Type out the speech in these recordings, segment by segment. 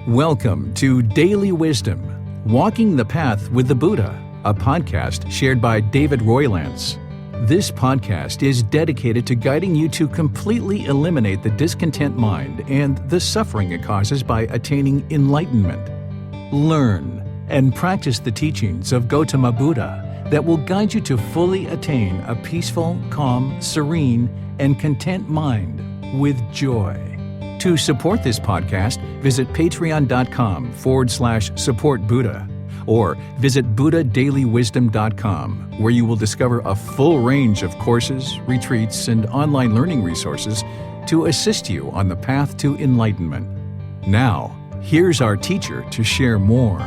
Welcome to Daily Wisdom, Walking the Path with the Buddha, a podcast shared by David Roylance. This podcast is dedicated to guiding you to completely eliminate the discontent mind and the suffering it causes by attaining enlightenment. Learn and practice the teachings of Gotama Buddha that will guide you to fully attain a peaceful, calm, serene, and content mind with joy. To support this podcast, visit patreon.com/support Buddha or visit buddhadailywisdom.com, where you will discover a full range of courses, retreats, and online learning resources to assist you on the path to enlightenment. Now, here's our teacher to share more.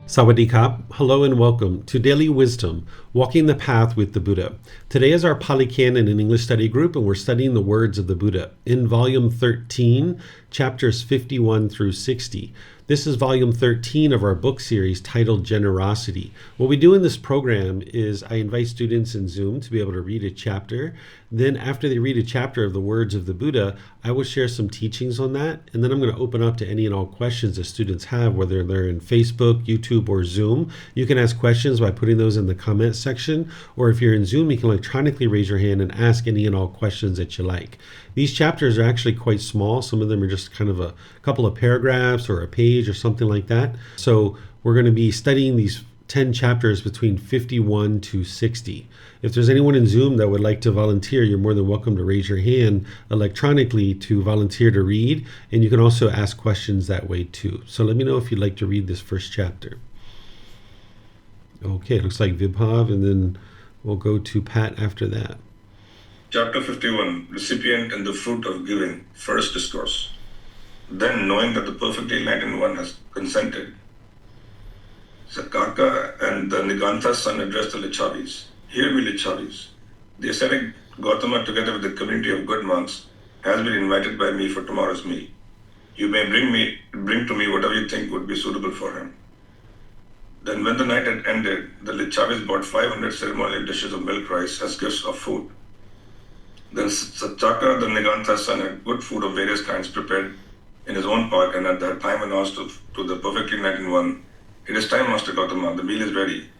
Sawadee Kap. Hello and welcome to Daily Wisdom, Walking the Path with the Buddha. Today is our Pali Canon and English study group, and we're studying the words of the Buddha in Volume 13, chapters 51 through 60. This is Volume 13 of our book series titled Generosity. What we do in this program is I invite students in Zoom to be able to read a chapter. Then after they read a chapter of the words of the Buddha, I will share some teachings on that. And then I'm going to open up to any and all questions that students have, whether they're in Facebook, YouTube, or Zoom. You can ask questions by putting those in the comment section. Or if you're in Zoom, you can electronically raise your hand and ask any and all questions that you like. These chapters are actually quite small. Some of them are just kind of a couple of paragraphs or a page or something like that. So we're going to be studying these 10 chapters between 51 to 60. If there's anyone in Zoom that would like to volunteer, you're more than welcome to raise your hand electronically to volunteer to read. And you can also ask questions that way too. So let me know if you'd like to read this first chapter. Okay, it looks like Vibhav, and then we'll go to Pat after that. Chapter 51, Recipient and the Fruit of Giving, First Discourse. Then, knowing that the perfectly enlightened one has consented, Sakaka and the Nigantha's son addressed the Lichavis. Hear me, Lichavis. The ascetic Gotama, together with the community of good monks, has been invited by me for tomorrow's meal. You may bring to me whatever you think would be suitable for him. Then, when the night had ended, the Lichavis brought 500 ceremonial dishes of milk rice as gifts of food. Then Satchaka, the Nigantha's son, had good food of various kinds prepared in his own park, and at that time announced to the perfectly enlightened one, "It is time, Master Gautama, the meal is ready."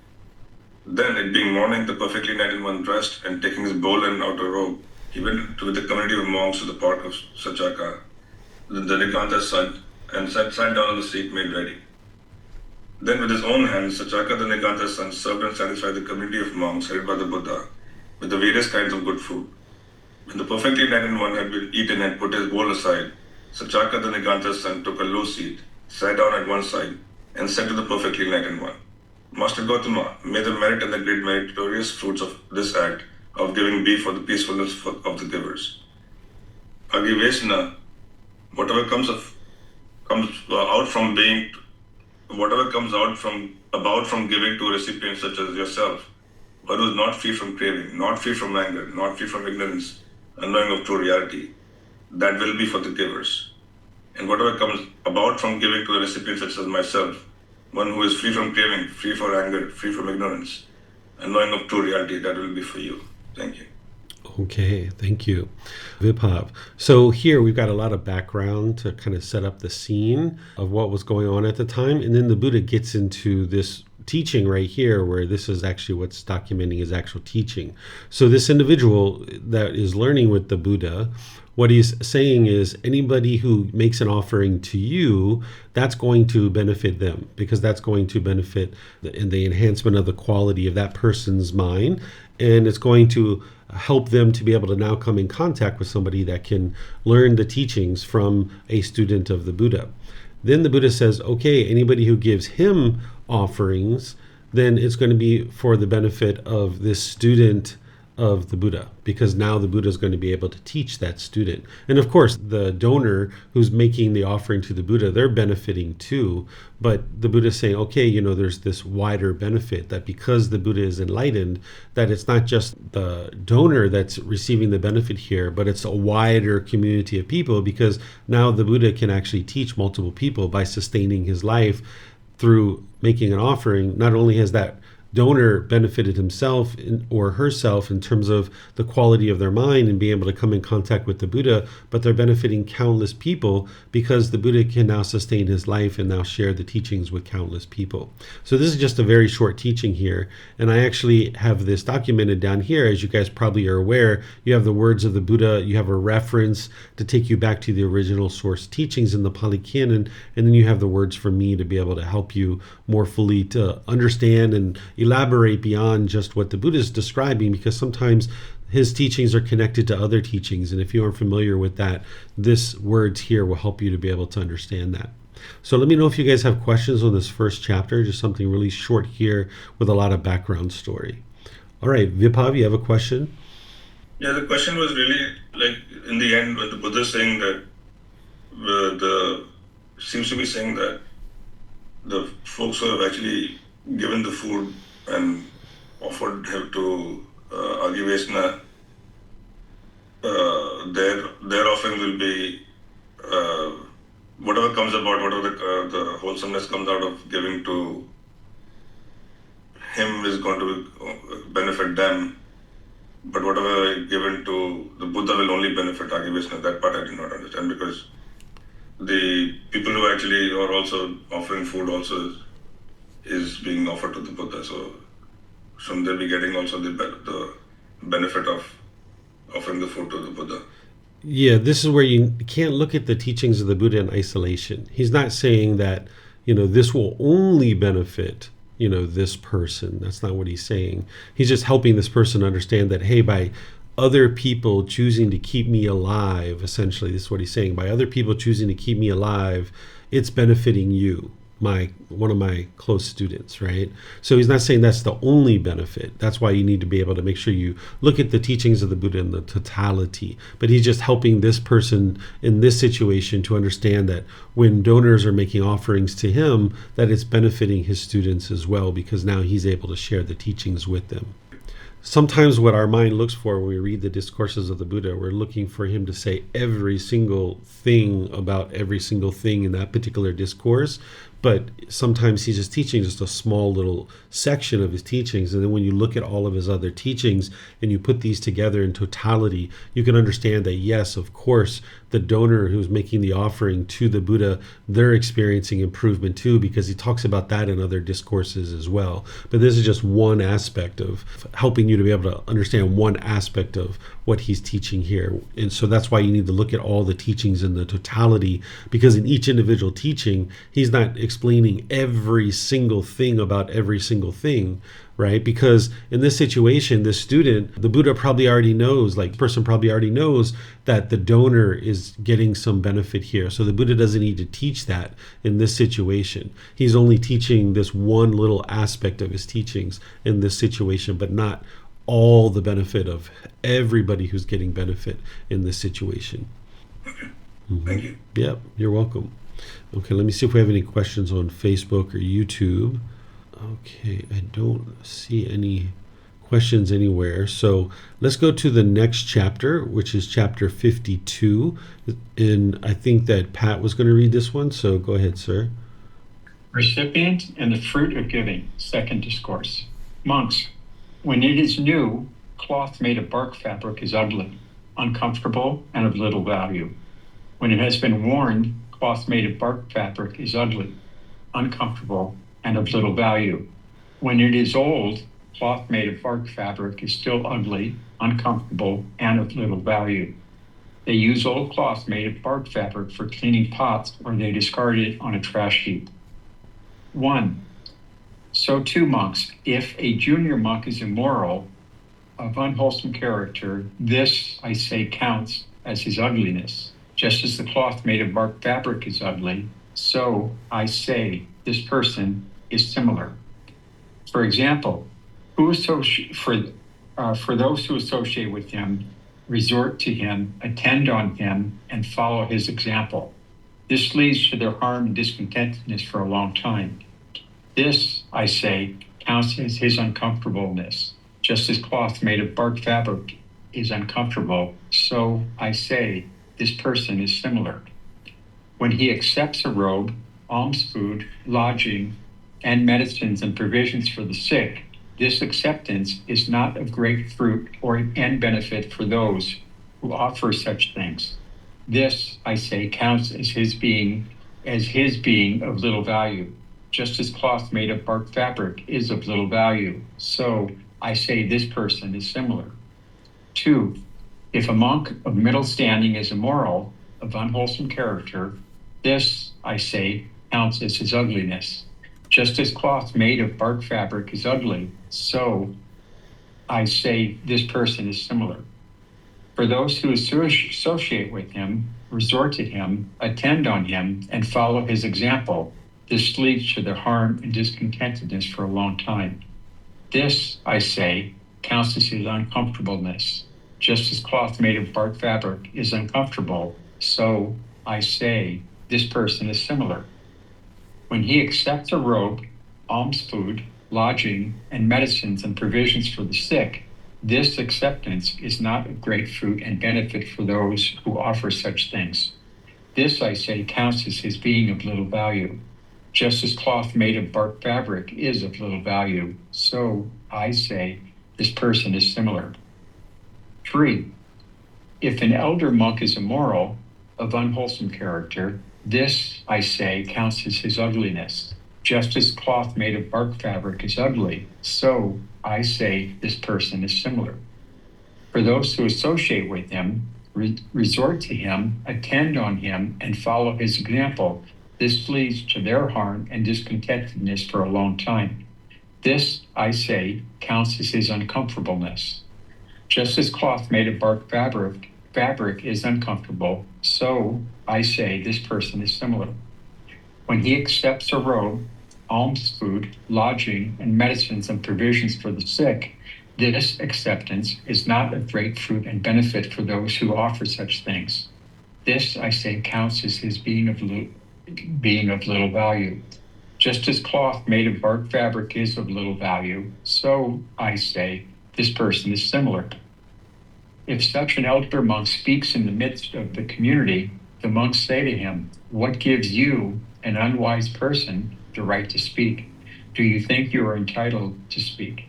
Then, it being morning, the perfectly enlightened one dressed, and taking his bowl and outer robe, he went with the community of monks to the park of Satchaka, the Nigantha's son, and sat down on the seat made ready. Then, with his own hands, Satchaka, the Nigantha's son, served and satisfied the community of monks headed by the Buddha with the various kinds of good food. When the perfectly enlightened one had been eaten and put his bowl aside, Satchaka, the Nigantha's son, took a low seat, sat down at one side, and said to the perfectly enlightened one, "Master Gautama, may the merit and the great meritorious fruits of this act of giving be for the peacefulness of the givers. Agivesna, whatever comes about from giving to a recipient such as yourself, but who is not free from craving, not free from anger, not free from ignorance, and knowing of true reality, that will be for the givers. And whatever comes about from giving to a recipient such as myself, one who is free from craving, free from anger, free from ignorance, and knowing of true reality, that will be for you." Thank you. Okay, thank you, Vibhav. So here we've got a lot of background to kind of set up the scene of what was going on at the time. And then the Buddha gets into this teaching right here, where this is actually what's documenting his actual teaching. So this individual that is learning with the Buddha, what he's saying is anybody who makes an offering to you, that's going to benefit them, because that's going to benefit in the enhancement of the quality of that person's mind. And it's going to help them to be able to now come in contact with somebody that can learn the teachings from a student of the Buddha. Then the Buddha says, okay, anybody who gives him offerings, then it's going to be for the benefit of this student of the Buddha, because now the Buddha is going to be able to teach that student. And of course, the donor who's making the offering to the Buddha, they're benefiting too. But the Buddha is saying, okay, there's this wider benefit that because the Buddha is enlightened, that it's not just the donor that's receiving the benefit here, but it's a wider community of people, because now the Buddha can actually teach multiple people by sustaining his life through making an offering. Not only has that donor benefited himself or herself in terms of the quality of their mind and being able to come in contact with the Buddha, but they're benefiting countless people because the Buddha can now sustain his life and now share the teachings with countless people. So this is just a very short teaching here. And I actually have this documented down here. As you guys probably are aware, you have the words of the Buddha, you have a reference to take you back to the original source teachings in the Pali Canon, and then you have the words from me to be able to help you more fully to understand and elaborate beyond just what the Buddha is describing, because sometimes his teachings are connected to other teachings. And if you aren't familiar with that, this words here will help you to be able to understand that. So let me know if you guys have questions on this first chapter, just something really short here with a lot of background story. All right, Vibhav, you have a question? Yeah, the question was really like in the end when the Buddha is saying that seems to be saying that the folks who have actually given the food and offered him to Agivesna, their offering will be whatever comes about, whatever the wholesomeness comes out of giving to him is going to benefit them, but whatever given to the Buddha will only benefit Agivesna. That part I did not understand, because the people who actually are also offering food also is being offered to the Buddha. So shouldn't they be getting also the benefit of offering the food to the Buddha? Yeah, this is where you can't look at the teachings of the Buddha in isolation. He's not saying that, this will only benefit, this person. That's not what he's saying. He's just helping this person understand that, hey, by other people choosing to keep me alive, essentially, this is what he's saying. By other people choosing to keep me alive, it's benefiting you, one of my close students, right? So he's not saying that's the only benefit. That's why you need to be able to make sure you look at the teachings of the Buddha in the totality. But he's just helping this person in this situation to understand that when donors are making offerings to him, that it's benefiting his students as well, because now he's able to share the teachings with them. Sometimes what our mind looks for when we read the discourses of the Buddha, we're looking for him to say every single thing about every single thing in that particular discourse. But sometimes he's just teaching just a small little section of his teachings. And then when you look at all of his other teachings and you put these together in totality, you can understand that, yes, of course, the donor who's making the offering to the Buddha, they're experiencing improvement too, because he talks about that in other discourses as well. But this is just one aspect of helping you to be able to understand one aspect of what he's teaching here. And so that's why you need to look at all the teachings in the totality, because in each individual teaching, he's not explaining every single thing about every single thing, right? Because in this situation, this student, the Buddha probably already knows, person probably already knows that the donor is getting some benefit here. So the Buddha doesn't need to teach that in this situation. He's only teaching this one little aspect of his teachings in this situation, but not all the benefit of everybody who's getting benefit in this situation. Okay. Mm-hmm. Thank you. Yep, you're welcome. Okay, let me see if we have any questions on Facebook or YouTube. Okay, I don't see any questions anywhere. So let's go to the next chapter, which is chapter 52. And I think that Pat was going to read this one. So go ahead, sir. Recipient and the fruit of giving, second discourse. Monks, when it is new, cloth made of bark fabric is ugly, uncomfortable, and of little value. When it has been worn, cloth made of bark fabric is ugly, uncomfortable, and of little value. When it is old, cloth made of bark fabric is still ugly, uncomfortable, and of little value. They use old cloth made of bark fabric for cleaning pots, or they discard it on a trash heap. 1. So too, monks, if a junior monk is immoral, of unwholesome character, this, I say, counts as his ugliness. Just as the cloth made of bark fabric is ugly, so, I say, this person is similar. For example, for those who associate with him, resort to him, attend on him, and follow his example. This leads to their harm and discontentedness for a long time. This, I say, counts as his uncomfortableness. Just as cloth made of bark fabric is uncomfortable, so, I say, this person is similar. When he accepts a robe, alms food, lodging, and medicines and provisions for the sick, This acceptance is not of great fruit and benefit for those who offer such things. This, I say, counts as his being of little value. Just as cloth made of bark fabric is of little value, so I say this person is similar. 2. If a monk of middle standing is immoral, of unwholesome character, this, I say, counts as his ugliness. Just as cloth made of bark fabric is ugly, so I say this person is similar. For those who associate with him, resort to him, attend on him, and follow his example, this leads to their harm and discontentedness for a long time. This, I say, counts as his uncomfortableness. Just as cloth made of bark fabric is uncomfortable, so I say this person is similar. When he accepts a robe, alms food, lodging, and medicines and provisions for the sick, this acceptance is not of great fruit and benefit for those who offer such things. This, I say, counts as his being of little value. Just as cloth made of bark fabric is of little value, so I say this person is similar. 3. If an elder monk is immoral, of unwholesome character, this, I say, counts as his ugliness. Just as cloth made of bark fabric is ugly, so I say this person is similar. For those who associate with him, resort to him, attend on him, and follow his example, this leads to their harm and discontentedness for a long time. This, I say, counts as his uncomfortableness. Just as cloth made of bark fabric is uncomfortable, so I say this person is similar. When he accepts a robe, alms food, lodging, and medicines and provisions for the sick, this acceptance is not of great fruit and benefit for those who offer such things. This, I say, counts as his being of little value. Just as cloth made of bark fabric is of little value, so I say this person is similar. If such an elder monk speaks in the midst of the community, the monks say to him, "What gives you, an unwise person, the right to speak? Do you think you are entitled to speak?"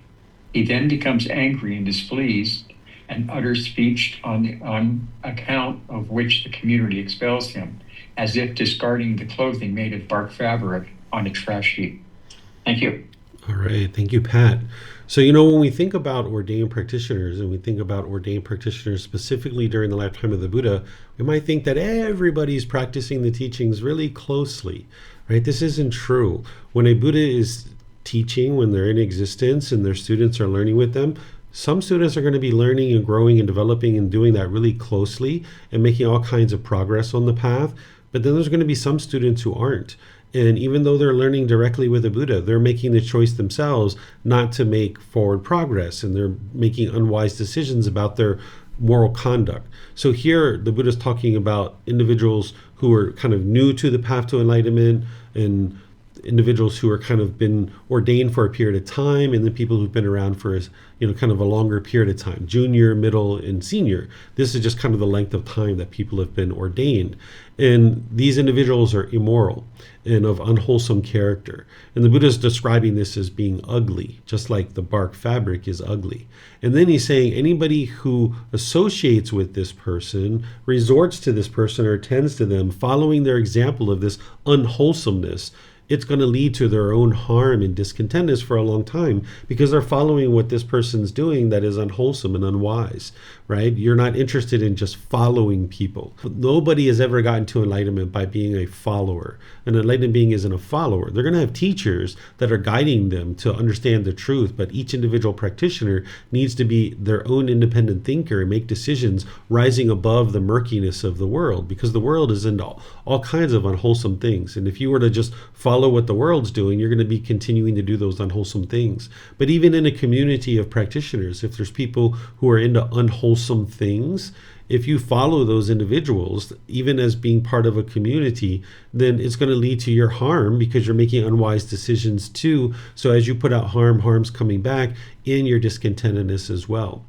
He then becomes angry and displeased and utters speech on account of which the community expels him, as if discarding the clothing made of bark fabric on a trash heap. Thank you. All right. Thank you, Pat. So, when we think about ordained practitioners, and we think about ordained practitioners specifically during the lifetime of the Buddha, we might think that everybody's practicing the teachings really closely, right? This isn't true. When a Buddha is teaching, when they're in existence and their students are learning with them, some students are going to be learning and growing and developing and doing that really closely and making all kinds of progress on the path. But then there's going to be some students who aren't. And even though they're learning directly with the Buddha, they're making the choice themselves not to make forward progress, and they're making unwise decisions about their moral conduct. So here the Buddha's talking about individuals who are kind of new to the path to enlightenment, and individuals who are kind of been ordained for a period of time, and then people who've been around for kind of a longer period of time, junior, middle, and senior. This is just kind of the length of time that people have been ordained. And these individuals are immoral and of unwholesome character. And the Buddha is describing this as being ugly, just like the bark fabric is ugly. And then he's saying anybody who associates with this person, resorts to this person, or attends to them, following their example of this unwholesomeness, it's going to lead to their own harm and discontentedness for a long time, because they're following what this person's doing that is unwholesome and unwise, right? You're not interested in just following people. Nobody has ever gotten to enlightenment by being a follower. An enlightened being isn't a follower. They're going to have teachers that are guiding them to understand the truth, but each individual practitioner needs to be their own independent thinker and make decisions rising above the murkiness of the world, because the world is into all kinds of unwholesome things. And if you were to just follow what the world's doing, you're going to be continuing to do those unwholesome things. But even in a community of practitioners, if there's people who are into unwholesome things, if you follow those individuals, even as being part of a community, then it's going to lead to your harm, because you're making unwise decisions too. So as you put out harm's coming back in your discontentedness as well.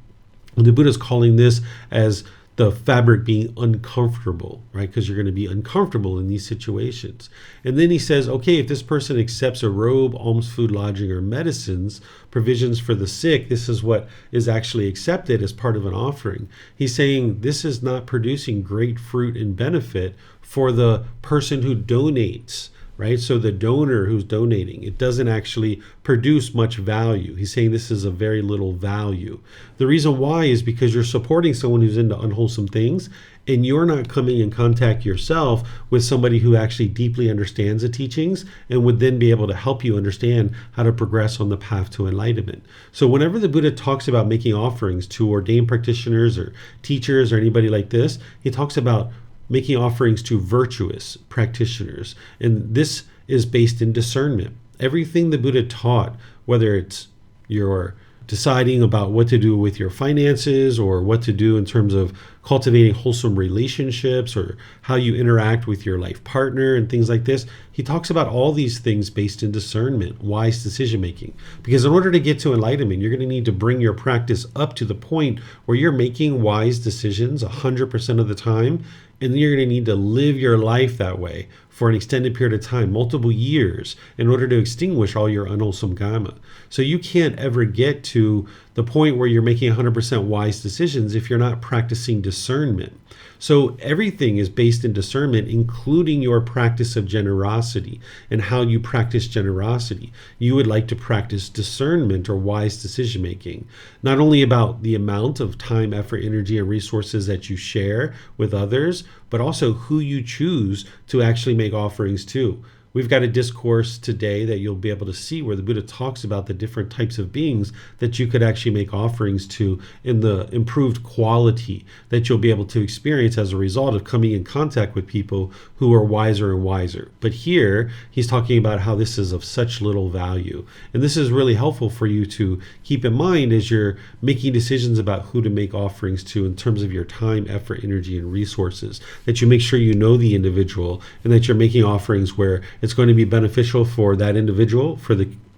And the Buddha is calling this as the fabric being uncomfortable, right? Because you're going to be uncomfortable in these situations. And then he says, okay, if this person accepts a robe, alms, food, lodging, or medicines, provisions for the sick, this is what is actually accepted as part of an offering. He's saying this is not producing great fruit and benefit for the person who donates, right? So the donor who's donating, it doesn't actually produce much value. He's saying this is a very little value. The reason why is because you're supporting someone who's into unwholesome things, and you're not coming in contact yourself with somebody who actually deeply understands the teachings and would then be able to help you understand how to progress on the path to enlightenment. So whenever the Buddha talks about making offerings to ordained practitioners or teachers or anybody like this, he talks about making offerings to virtuous practitioners. And this is based in discernment. Everything the Buddha taught, whether it's your deciding about what to do with your finances or what to do in terms of cultivating wholesome relationships or how you interact with your life partner and things like this, he talks about all these things based in discernment, wise decision making. Because in order to get to enlightenment, you're going to need to bring your practice up to the point where you're making wise decisions 100% of the time. And then you're going to need to live your life that way for an extended period of time, multiple years, in order to extinguish all your unwholesome karma. So you can't ever get to the point where you're making 100% wise decisions if you're not practicing discernment. So everything is based in discernment, including your practice of generosity and how you practice generosity. You would like to practice discernment or wise decision making, not only about the amount of time, effort, energy, and resources that you share with others, but also who you choose to actually make offerings to. We've got a discourse today that you'll be able to see where the Buddha talks about the different types of beings that you could actually make offerings to in the improved quality that you'll be able to experience as a result of coming in contact with people who are wiser and wiser. But here, he's talking about how this is of such little value. And this is really helpful for you to keep in mind as you're making decisions about who to make offerings to in terms of your time, effort, energy, and resources, that you make sure you know the individual and that you're making offerings where it's going to be beneficial for that individual,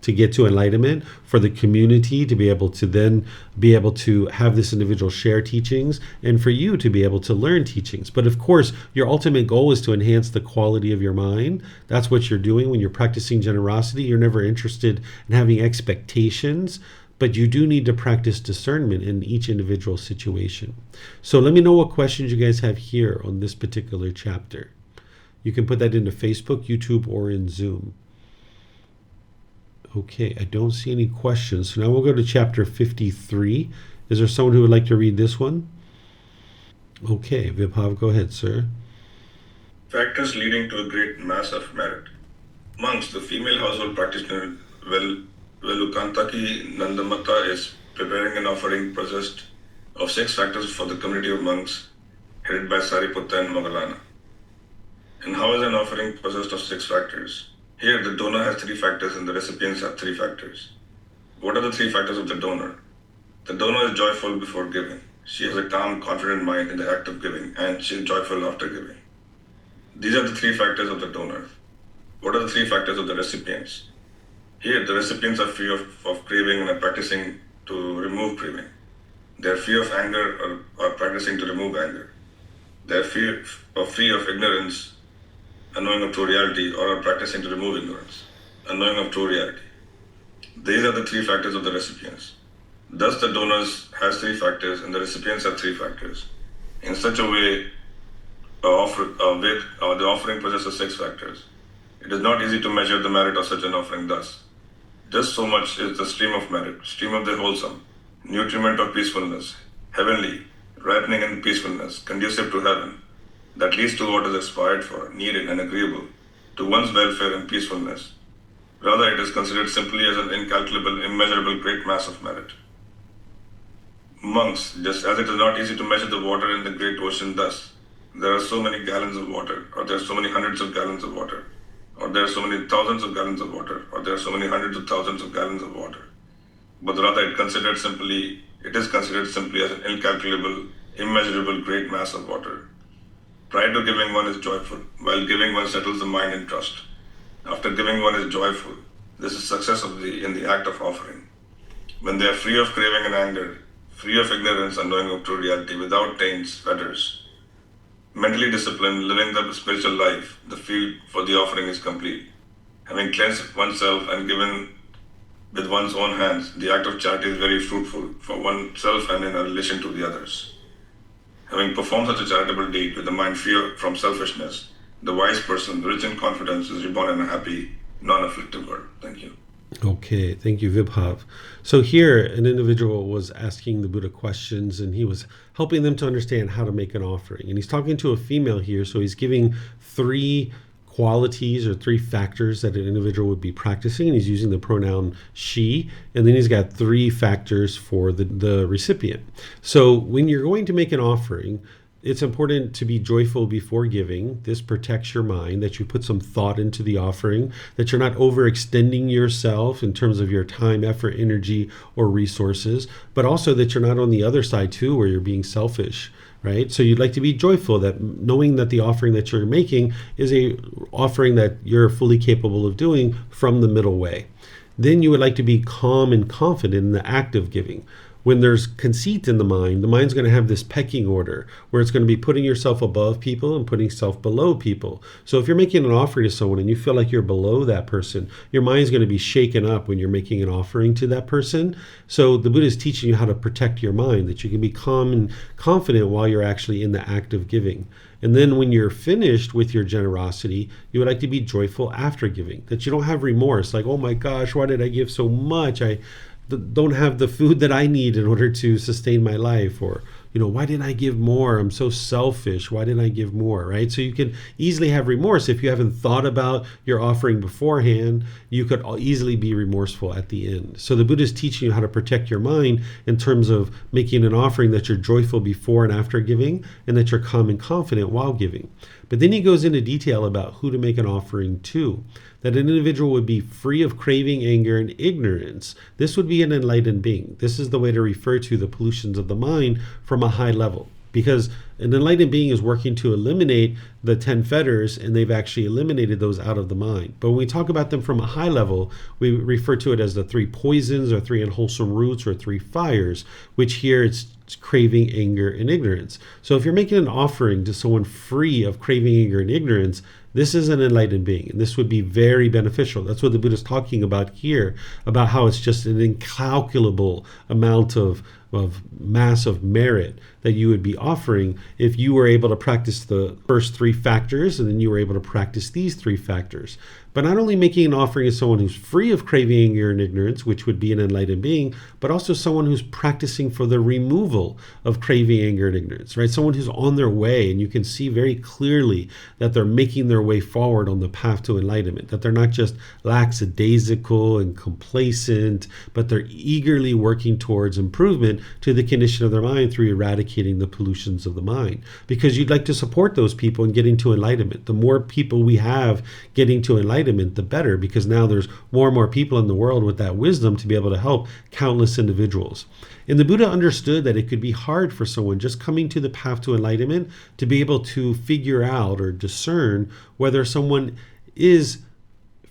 to get to enlightenment, for the community to be able to then be able to have this individual share teachings, and for you to be able to learn teachings. But of course, your ultimate goal is to enhance the quality of your mind. That's what you're doing when you're practicing generosity. You're never interested in having expectations, but you do need to practice discernment in each individual situation. So let me know what questions you guys have here on this particular chapter. You can put that into Facebook, YouTube, or in Zoom. Okay, I don't see any questions. So now we'll go to chapter 53. Is there someone who would like to read this one? Okay, Vibhav, go ahead, sir. Factors leading to a great mass of merit. Monks, the female household practitioner Velukantaki Nandamata is preparing an offering possessed of 6 factors for the community of monks headed by Sariputta and Moggallana. And how is an offering possessed of 6 factors? Here, the donor has 3 factors and the recipients have 3 factors. What are the 3 factors of the donor? The donor is joyful before giving. She has a calm, confident mind in the act of giving, and she is joyful after giving. These are the 3 factors of the donor. What are the 3 factors of the recipients? Here, the recipients are free of craving and are practicing to remove craving. They are free of anger or are practicing to remove anger. They are free of ignorance, unknowing of true reality, or are practicing to remove ignorance, unknowing of true reality. These are the 3 factors of the recipients. Thus, the donors has 3 factors and the recipients have 3 factors. In such a way, the offering possesses 6 factors. It is not easy to measure the merit of such an offering thus. Just so much is the stream of merit, stream of the wholesome, nutriment of peacefulness, heavenly, ripening in peacefulness, conducive to heaven, that leads to what is aspired for, needed, and agreeable to one's welfare and peacefulness. Rather, it is considered simply as an incalculable, immeasurable great mass of merit. Monks, just as it is not easy to measure the water in the great ocean thus, there are so many gallons of water, or there are so many hundreds of gallons of water, or there are so many thousands of gallons of water, or there are so many hundreds of thousands of gallons of water. But rather, it is considered simply as an incalculable, immeasurable great mass of water. Prior to giving, one is joyful. While giving, one settles the mind in trust. After giving, one is joyful. This is success in the act of offering. When they are free of craving and anger, free of ignorance and knowing of true reality, without taints, fetters, mentally disciplined, living the spiritual life, the field for the offering is complete. Having cleansed oneself and given with one's own hands, the act of charity is very fruitful for oneself and in relation to the others. Having performed such a charitable deed with the mind free from selfishness, the wise person, rich in confidence, is reborn in a happy, non-afflictive world. Thank you. Okay, thank you, Vibhav. So here, an individual was asking the Buddha questions, and he was helping them to understand how to make an offering. And he's talking to a female here, so he's giving 3 qualities or 3 factors that an individual would be practicing, and he's using the pronoun she, and then he's got 3 factors for the recipient. So when you're going to make an offering, it's important to be joyful before giving. This protects your mind, that you put some thought into the offering, that you're not overextending yourself in terms of your time, effort, energy, or resources, but also that you're not on the other side too, where you're being selfish, right? So you'd like to be joyful, that knowing that the offering that you're making is a offering that you're fully capable of doing from the middle way. Then you would like to be calm and confident in the act of giving. When there's conceit in the mind's going to have this pecking order where it's going to be putting yourself above people and putting yourself below people. So if you're making an offering to someone and you feel like you're below that person, your mind's going to be shaken up when you're making an offering to that person. So the Buddha is teaching you how to protect your mind, that you can be calm and confident while you're actually in the act of giving. And then when you're finished with your generosity, you would like to be joyful after giving, that you don't have remorse, like, oh my gosh, why did I give so much? I don't have the food that I need in order to sustain my life, or why didn't I give more? I'm so selfish. Why didn't I give more, right? So you can easily have remorse if you haven't thought about your offering beforehand. You could easily be remorseful at the end. So the Buddha is teaching you how to protect your mind in terms of making an offering that you're joyful before and after giving, and that you're calm and confident while giving. But then he goes into detail about who to make an offering to, that an individual would be free of craving, anger, and ignorance. This would be an enlightened being. This is the way to refer to the pollutions of the mind from a high level, because an enlightened being is working to eliminate the 10 fetters, and they've actually eliminated those out of the mind. But when we talk about them from a high level, we refer to it as the 3 poisons, or 3 unwholesome roots, or 3 fires, which here it's craving, anger, and ignorance. So if you're making an offering to someone free of craving, anger, and ignorance, this is an enlightened being, and this would be very beneficial. That's what the Buddha is talking about here, about how it's just an incalculable amount of mass of merit that you would be offering if you were able to practice the first 3 factors, and then you were able to practice these 3 factors. But not only making an offering to someone who's free of craving, anger, and ignorance, which would be an enlightened being, but also someone who's practicing for the removal of craving, anger, and ignorance, right? Someone who's on their way, and you can see very clearly that they're making their way forward on the path to enlightenment, that they're not just lackadaisical and complacent, but they're eagerly working towards improvement to the condition of their mind through eradicating the pollutions of the mind. Because you'd like to support those people in getting to enlightenment. The more people we have getting to enlightenment, the better, because now there's more and more people in the world with that wisdom to be able to help countless individuals. And the Buddha understood that it could be hard for someone just coming to the path to enlightenment to be able to figure out or discern whether someone is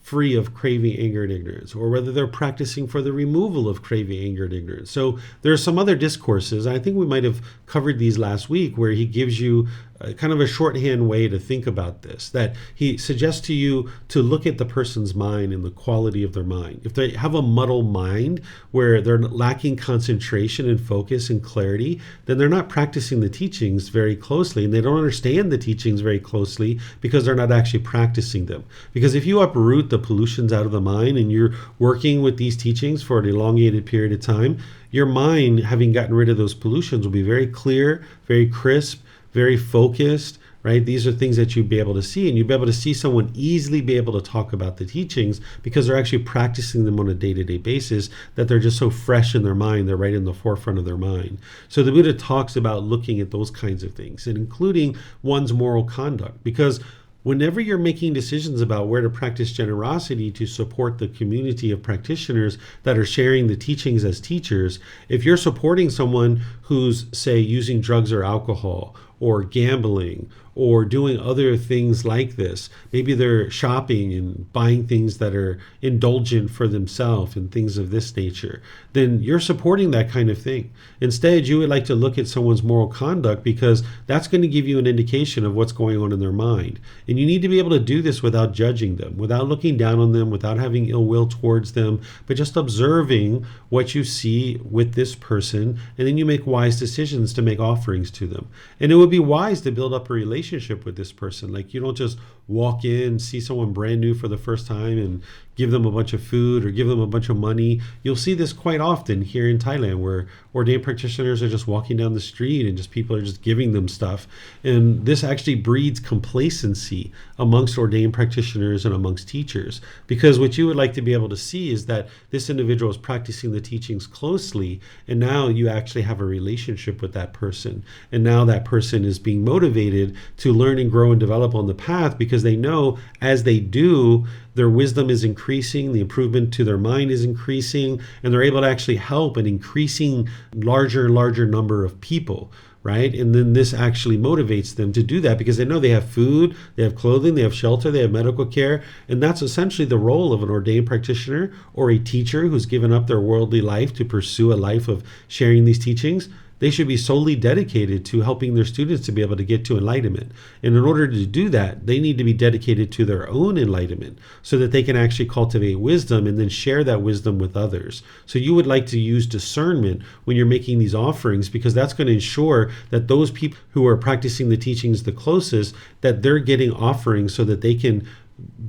free of craving, anger, and ignorance, or whether they're practicing for the removal of craving, anger, and ignorance. So there are some other discourses, I think we might have covered these last week, where he gives you kind of a shorthand way to think about this, that he suggests to you to look at the person's mind and the quality of their mind. If they have a muddled mind where they're lacking concentration and focus and clarity, then they're not practicing the teachings very closely, and they don't understand the teachings very closely because they're not actually practicing them. Because if you uproot the pollutions out of the mind and you're working with these teachings for an elongated period of time, your mind, having gotten rid of those pollutions, will be very clear, very crisp, very focused, right? These are things that you'd be able to see, and you'd be able to see someone easily be able to talk about the teachings because they're actually practicing them on a day-to-day basis, that they're just so fresh in their mind, they're right in the forefront of their mind. So the Buddha talks about looking at those kinds of things, and including one's moral conduct, because whenever you're making decisions about where to practice generosity to support the community of practitioners that are sharing the teachings as teachers, if you're supporting someone who's, say, using drugs or alcohol, or gambling, or doing other things like this. Maybe they're shopping and buying things that are indulgent for themselves and things of this nature. Then you're supporting that kind of thing. Instead, you would like to look at someone's moral conduct, because that's going to give you an indication of what's going on in their mind. And you need to be able to do this without judging them, without looking down on them, without having ill will towards them, but just observing what you see with this person, and then you make wise decisions to make offerings to them. And it would be wise to build up a relationship with this person. Like, you don't just walk in, see someone brand new for the first time and give them a bunch of food or give them a bunch of money. You'll see this quite often here in Thailand, where ordained practitioners are just walking down the street and just people are just giving them stuff. And this actually breeds complacency amongst ordained practitioners and amongst teachers, because what you would like to be able to see is that this individual is practicing the teachings closely, and now you actually have a relationship with that person. And now that person is being motivated to learn and grow and develop on the path, because they know as they do, their wisdom is increasing, the improvement to their mind is increasing, and they're able to actually help an increasing larger number of people, right? And then this actually motivates them to do that, because they know they have food, they have clothing, they have shelter, they have medical care. And that's essentially the role of an ordained practitioner or a teacher who's given up their worldly life to pursue a life of sharing these teachings. They should be solely dedicated to helping their students to be able to get to enlightenment. And in order to do that, they need to be dedicated to their own enlightenment so that they can actually cultivate wisdom and then share that wisdom with others. So you would like to use discernment when you're making these offerings, because that's going to ensure that those people who are practicing the teachings the closest, that they're getting offerings so that they can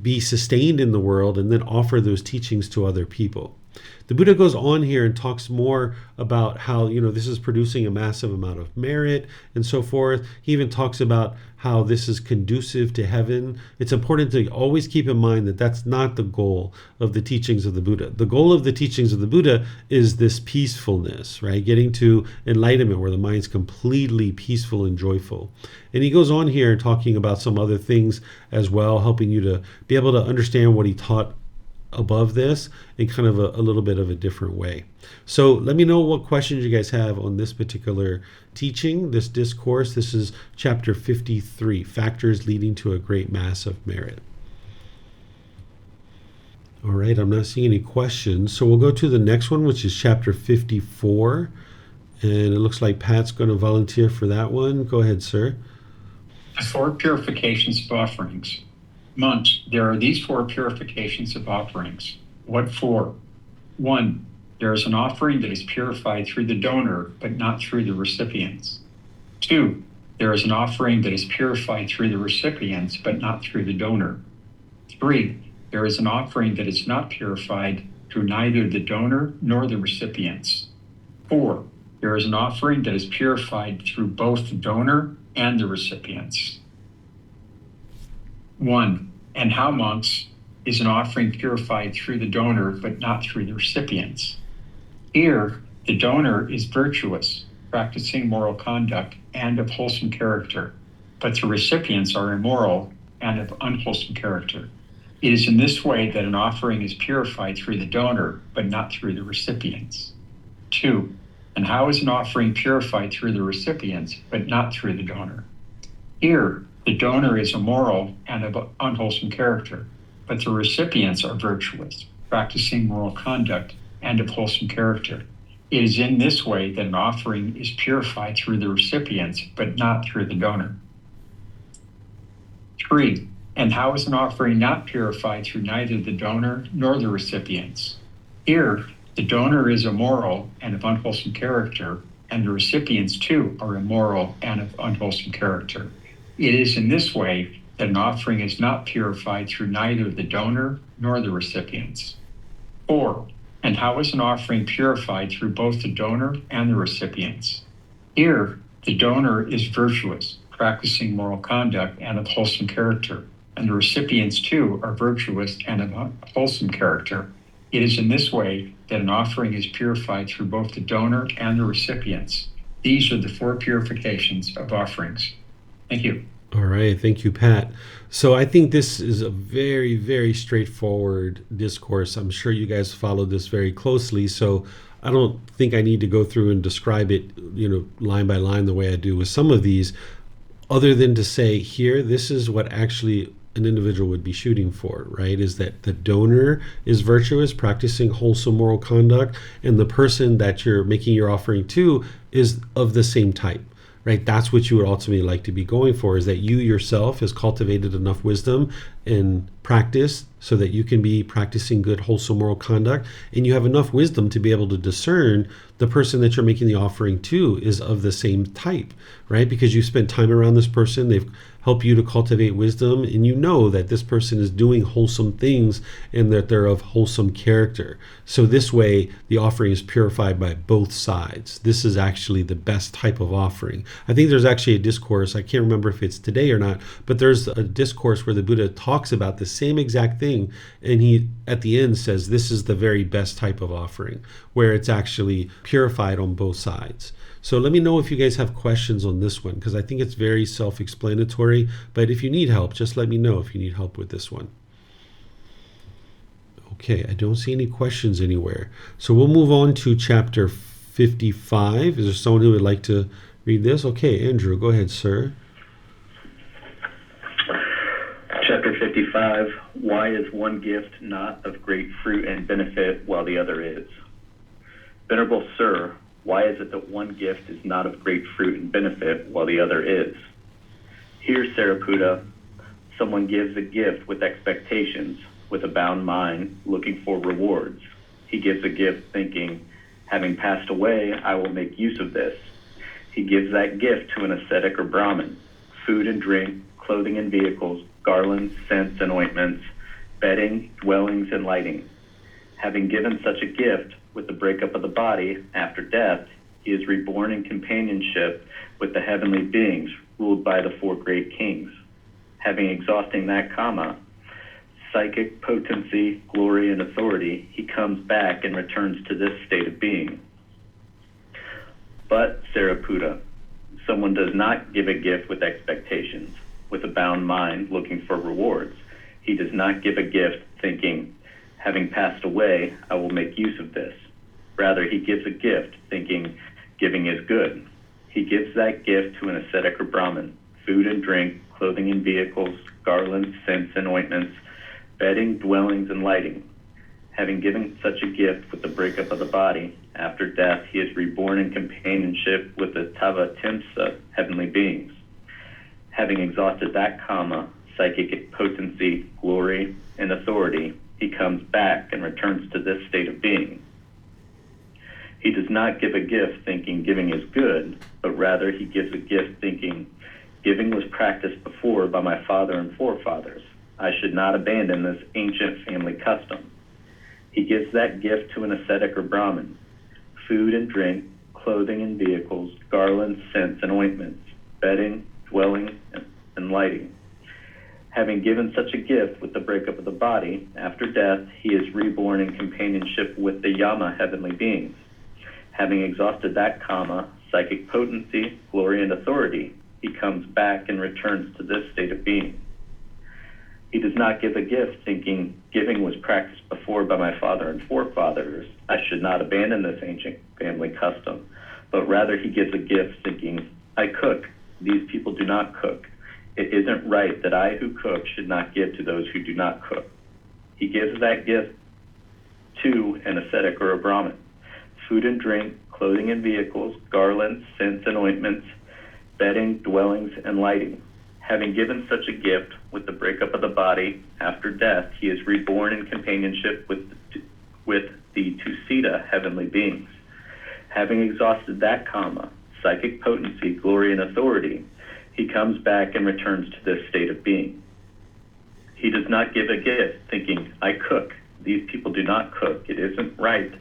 be sustained in the world and then offer those teachings to other people. The Buddha goes on here and talks more about how, this is producing a massive amount of merit and so forth. He even talks about how this is conducive to heaven. It's important to always keep in mind that that's not the goal of the teachings of the Buddha. The goal of the teachings of the Buddha is this peacefulness, right? Getting to enlightenment where the mind's completely peaceful and joyful. And he goes on here and talking about some other things as well, helping you to be able to understand what he taught above this in kind of a little bit of a different way. So let me know what questions you guys have on this particular teaching, this discourse. This is chapter 53, Factors Leading to a Great Mass of Merit. All right, I'm not seeing any questions. So we'll go to the next one, which is chapter 54. And it looks like Pat's going to volunteer for that one. Go ahead, sir. The 4 purifications of offerings. Monks, there are these 4 purifications of offerings. What for? 1, there is an offering that is purified through the donor, but not through the recipients. 2, there is an offering that is purified through the recipients, but not through the donor. 3, there is an offering that is not purified through neither the donor nor the recipients. 4, there is an offering that is purified through both the donor and the recipients. 1. And how, monks, is an offering purified through the donor but not through the recipients? Here, the donor is virtuous, practicing moral conduct and of wholesome character, but the recipients are immoral and of unwholesome character. It is in this way that an offering is purified through the donor but not through the recipients. 2. And how is an offering purified through the recipients but not through the donor? Here, the donor is immoral and of unwholesome character, but the recipients are virtuous, practicing moral conduct and of wholesome character. It is in this way that an offering is purified through the recipients, but not through the donor. 3. And how is an offering not purified through neither the donor nor the recipients? Here, the donor is immoral and of unwholesome character, and the recipients too are immoral and of unwholesome character. It is in this way that an offering is not purified through neither the donor nor the recipients. 4. And how is an offering purified through both the donor and the recipients? Here, the donor is virtuous, practicing moral conduct and of wholesome character, and the recipients too are virtuous and of wholesome character. It is in this way that an offering is purified through both the donor and the recipients. These are the 4 purifications of offerings. Thank you. All right. Thank you, Pat. So I think this is a very, very straightforward discourse. I'm sure you guys followed this very closely. So I don't think I need to go through and describe it, line by line the way I do with some of these. other than to say here, this is what actually an individual would be shooting for, right? Is that the donor is virtuous, practicing wholesome moral conduct, and the person that you're making your offering to is of the same type, right? That's what you would ultimately like to be going for, is that you yourself has cultivated enough wisdom and practice so that you can be practicing good wholesome moral conduct, and you have enough wisdom to be able to discern the person that you're making the offering to is of the same type, right? Because you spent time around this person, they've helped you to cultivate wisdom, and you know that this person is doing wholesome things and that they're of wholesome character. So this way, the offering is purified by both sides. This is actually the best type of offering. I think there's actually a discourse, I can't remember if it's today or not, but there's a discourse where the Buddha talks about the same exact thing, and he at the end says this is the very best type of offering, where it's actually purified on both sides. So let me know if you guys have questions on this one, because I think it's very self-explanatory, but if you need help, just let me know if you need help with this one. Okay, I don't see any questions anywhere. So we'll move on to chapter 55. Is there someone who would like to read this? Okay, Andrew, go ahead, sir. Chapter 55, why is one gift not of great fruit and benefit while the other is? Venerable Sir, why is it that one gift is not of great fruit and benefit while the other is? Here, Sariputta, someone gives a gift with expectations, with a bound mind, looking for rewards. He gives a gift thinking, having passed away, I will make use of this. He gives that gift to an ascetic or Brahmin, food and drink, clothing and vehicles, garlands, scents and ointments, bedding, dwellings, and lighting. Having given such a gift, with the breakup of the body, after death, he is reborn in companionship with the heavenly beings ruled by the four great kings. Having exhausting that kama, psychic potency, glory, and authority, he comes back and returns to this state of being. But, Sariputta, someone does not give a gift with expectations, with a bound mind looking for rewards. He does not give a gift thinking, having passed away, I will make use of this. Rather, he gives a gift thinking, giving is good. He gives that gift to an ascetic or Brahmin, food and drink, clothing and vehicles, garlands, scents and ointments, bedding, dwellings, and lighting. Having given such a gift with the breakup of the body, after death he is reborn in companionship with the Tava Timsa, heavenly beings. Having exhausted that kama, psychic potency, glory, and authority, he comes back and returns to this state of being. He does not give a gift thinking giving is good, but rather he gives a gift thinking giving was practiced before by my father and forefathers. I should not abandon this ancient family custom. He gives that gift to an ascetic or Brahmin, food and drink, clothing and vehicles, garlands, scents and ointments, bedding, dwelling, and lighting. Having given such a gift with the breakup of the body, after death he is reborn in companionship with the Yama heavenly beings. Having exhausted that kama, psychic potency, glory, and authority, he comes back and returns to this state of being. He does not give a gift thinking giving was practiced before by my father and forefathers. I should not abandon this ancient family custom, but rather he gives a gift thinking, I cook, these people do not cook. It isn't right that I who cook should not give to those who do not cook. He gives that gift to an ascetic or a Brahmin, food and drink, clothing and vehicles, garlands, scents and ointments, bedding, dwellings, and lighting. Having given such a gift with the breakup of the body, after death he is reborn in companionship with the Tusita heavenly beings. Having exhausted that kama, psychic potency, glory, and authority, he comes back and returns to this state of being. He does not give a gift thinking, I cook, these people do not cook. It isn't right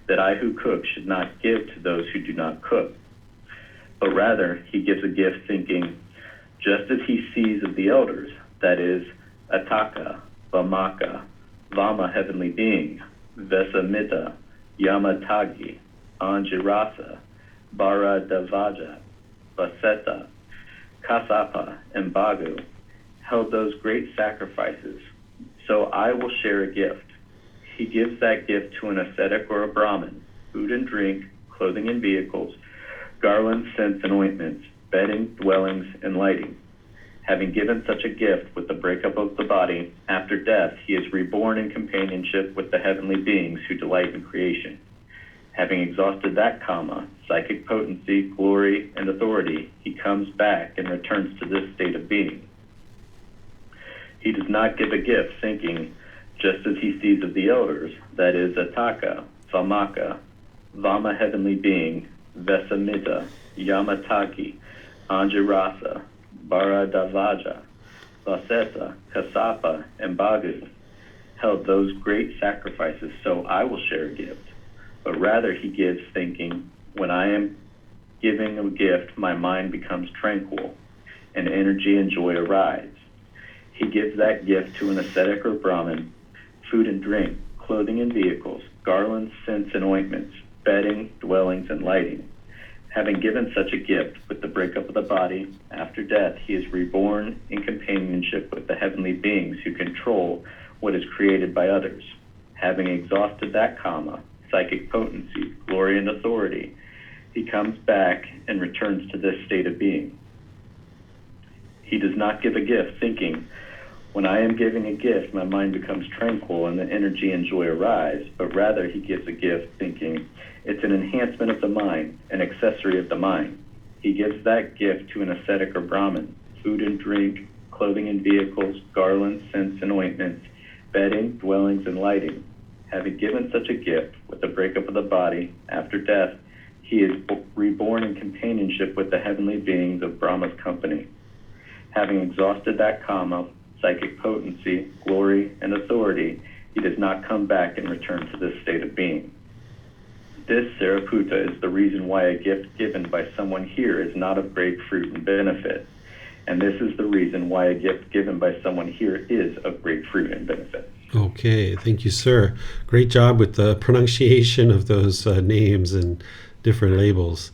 that I who cook should not give to those who do not cook. But rather, he gives a gift thinking, just as he sees of the elders, that is, Ataka, Vamaka, Vama heavenly being, Vesamita, Yamatagi, Anjirasa, Bharadavaja, Vaseta, Kasapa, and Bagu, held those great sacrifices. So I will share a gift. He gives that gift to an ascetic or a Brahmin, food and drink, clothing and vehicles, garlands, scents, and ointments, bedding, dwellings, and lighting. Having given such a gift with the breakup of the body, after death he is reborn in companionship with the heavenly beings who delight in creation. Having exhausted that kama, psychic potency, glory, and authority, he comes back and returns to this state of being. He does not give a gift thinking, just as he sees of the elders, that is, Ataka, Samaka, Vama heavenly being, Vesamita, Yamataki, Anjirasa, Bharadavaja, Laseta, Kasapa, and Bagu held those great sacrifices, so I will share a gift. But rather he gives thinking, when I am giving a gift, my mind becomes tranquil, and energy and joy arise. He gives that gift to an ascetic or Brahmin, food and drink, clothing and vehicles, garlands, scents and ointments, bedding, dwellings, and lighting. Having given such a gift with the breakup of the body, after death he is reborn in companionship with the heavenly beings who control what is created by others. Having exhausted that kama, psychic potency, glory, and authority, he comes back and returns to this state of being. He does not give a gift thinking, when I am giving a gift, my mind becomes tranquil and the energy and joy arise, but rather he gives a gift thinking, it's an enhancement of the mind, an accessory of the mind. He gives that gift to an ascetic or Brahmin, food and drink, clothing and vehicles, garlands, scents and ointments, bedding, dwellings, and lighting. Having given such a gift with the breakup of the body, after death, he is reborn in companionship with the heavenly beings of Brahma's company. Having exhausted that kama, psychic potency, glory, and authority, he does not come back and return to this state of being. This, Sariputta, is the reason why a gift given by someone here is not of great fruit and benefit. And this is the reason why a gift given by someone here is of great fruit and benefit. Okay, thank you, sir. Great job with the pronunciation of those names and different labels.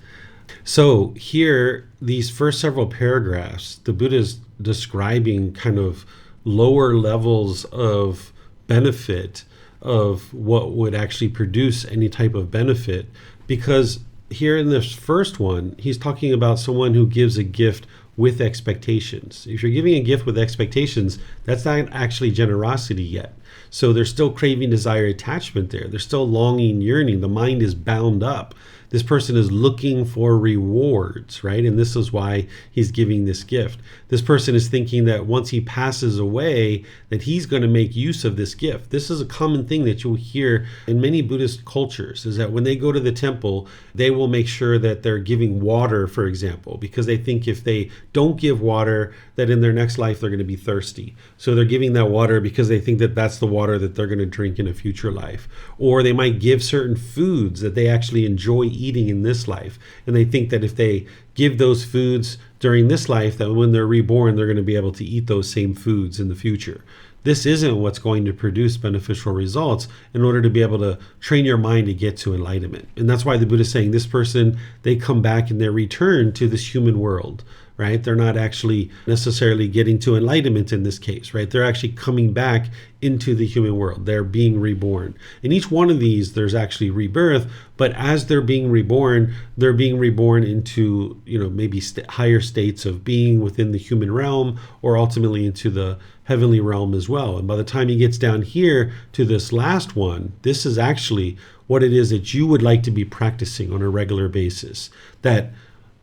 So here, these first several paragraphs, the Buddha is describing kind of lower levels of benefit of what would actually produce any type of benefit, because here in this first one, he's talking about someone who gives a gift with expectations. If you're giving a gift with expectations, that's not actually generosity yet. So there's still craving, desire, attachment there. There's still longing, yearning. The mind is bound up. This person is looking for rewards, right? And this is why he's giving this gift. This person is thinking that once he passes away, that he's going to make use of this gift. This is a common thing that you'll hear in many Buddhist cultures, is that when they go to the temple, they will make sure that they're giving water, for example, because they think if they don't give water, that in their next life they're going to be thirsty. So they're giving that water because they think that that's the water that they're going to drink in a future life. Or they might give certain foods that they actually enjoy eating in this life, and they think that if they give those foods during this life, that when they're reborn they're going to be able to eat those same foods in the future. This isn't what's going to produce beneficial results in order to be able to train your mind to get to enlightenment. And that's why the Buddha is saying this person, they come back and they return to this human world, right? They're not actually necessarily getting to enlightenment in this case, right? They're actually coming back into the human world. They're being reborn. In each one of these, there's actually rebirth, but as they're being reborn into, maybe higher states of being within the human realm, or ultimately into the heavenly realm as well. And by the time he gets down here to this last one, this is actually what it is that you would like to be practicing on a regular basis. That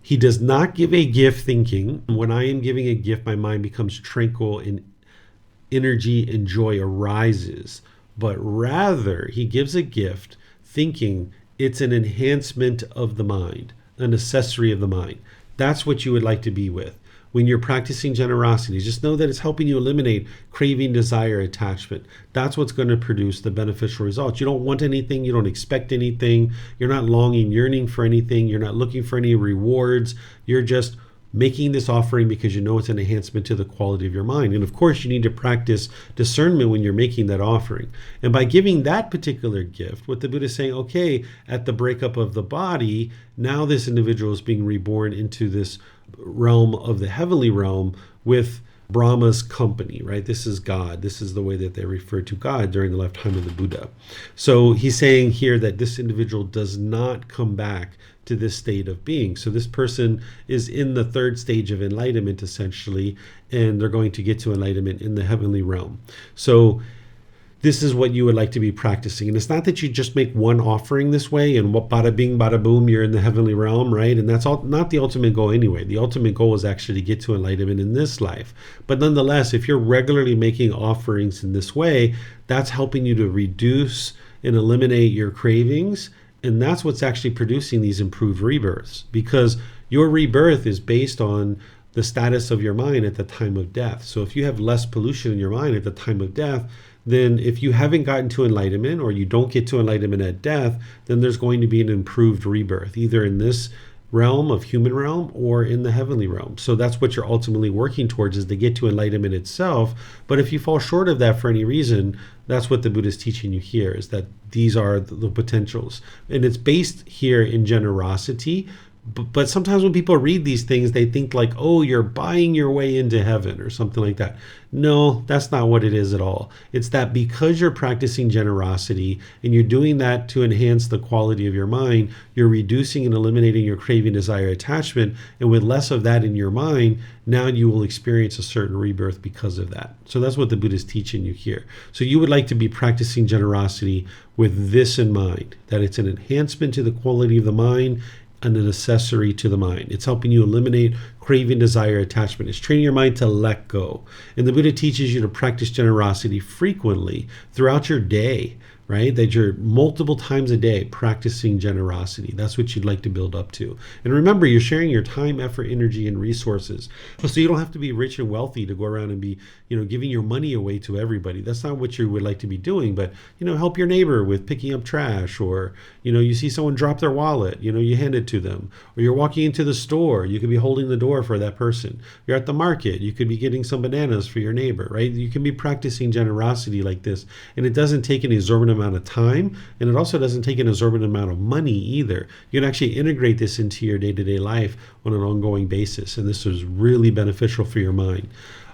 he does not give a gift thinking, when I am giving a gift, my mind becomes tranquil and energy and joy arises. But rather, he gives a gift thinking it's an enhancement of the mind, an accessory of the mind. That's what you would like to be with. When you're practicing generosity, just know that it's helping you eliminate craving, desire, attachment. That's what's going to produce the beneficial results. You don't want anything. You don't expect anything. You're not longing, yearning for anything. You're not looking for any rewards. You're just making this offering because you know it's an enhancement to the quality of your mind. And of course, you need to practice discernment when you're making that offering. And by giving that particular gift, what the Buddha is saying, okay, at the breakup of the body, now this individual is being reborn into this realm of the heavenly realm with Brahma's company, right? This is God. This is the way that they refer to God during the lifetime of the Buddha. So he's saying here that this individual does not come back to this state of being. So this person is in the third stage of enlightenment, essentially, and they're going to get to enlightenment in the heavenly realm. So this is what you would like to be practicing. And it's not that you just make one offering this way and what bada bing, bada boom, you're in the heavenly realm, right? And that's all not the ultimate goal anyway. The ultimate goal is actually to get to enlightenment in this life. But nonetheless, if you're regularly making offerings in this way, that's helping you to reduce and eliminate your cravings. And that's what's actually producing these improved rebirths, because your rebirth is based on the status of your mind at the time of death. So if you have less pollution in your mind at the time of death, then if you haven't gotten to enlightenment or you don't get to enlightenment at death, then there's going to be an improved rebirth, either in this realm of human realm or in the heavenly realm. So that's what you're ultimately working towards, is to get to enlightenment itself. But if you fall short of that for any reason, that's what the Buddha is teaching you here, is that these are the potentials. And it's based here in generosity. But sometimes when people read these things, they think like, oh, you're buying your way into heaven or something like that. No, that's not what it is at all. It's that because you're practicing generosity and you're doing that to enhance the quality of your mind, you're reducing and eliminating your craving, desire, attachment. And with less of that in your mind, now you will experience a certain rebirth because of that. So that's what the Buddha is teaching you here. So you would like to be practicing generosity with this in mind, that it's an enhancement to the quality of the mind and an accessory to the mind. It's helping you eliminate craving, desire, attachment. It's training your mind to let go. And the Buddha teaches you to practice generosity frequently throughout your day, right? That you're multiple times a day practicing generosity. That's what you'd like to build up to. And remember, you're sharing your time, effort, energy, and resources. So you don't have to be rich and wealthy to go around and be, giving your money away to everybody. That's not what you would like to be doing. But, help your neighbor with picking up trash, or, you see someone drop their wallet, you hand it to them. Or you're walking into the store, you could be holding the door for that person. You're at the market, you could be getting some bananas for your neighbor, right? You can be practicing generosity like this. And it doesn't take an exorbitant amount of time, and it also doesn't take an exorbitant amount of money either. You can actually integrate this into your day-to-day life on an ongoing basis, and this is really beneficial for your mind.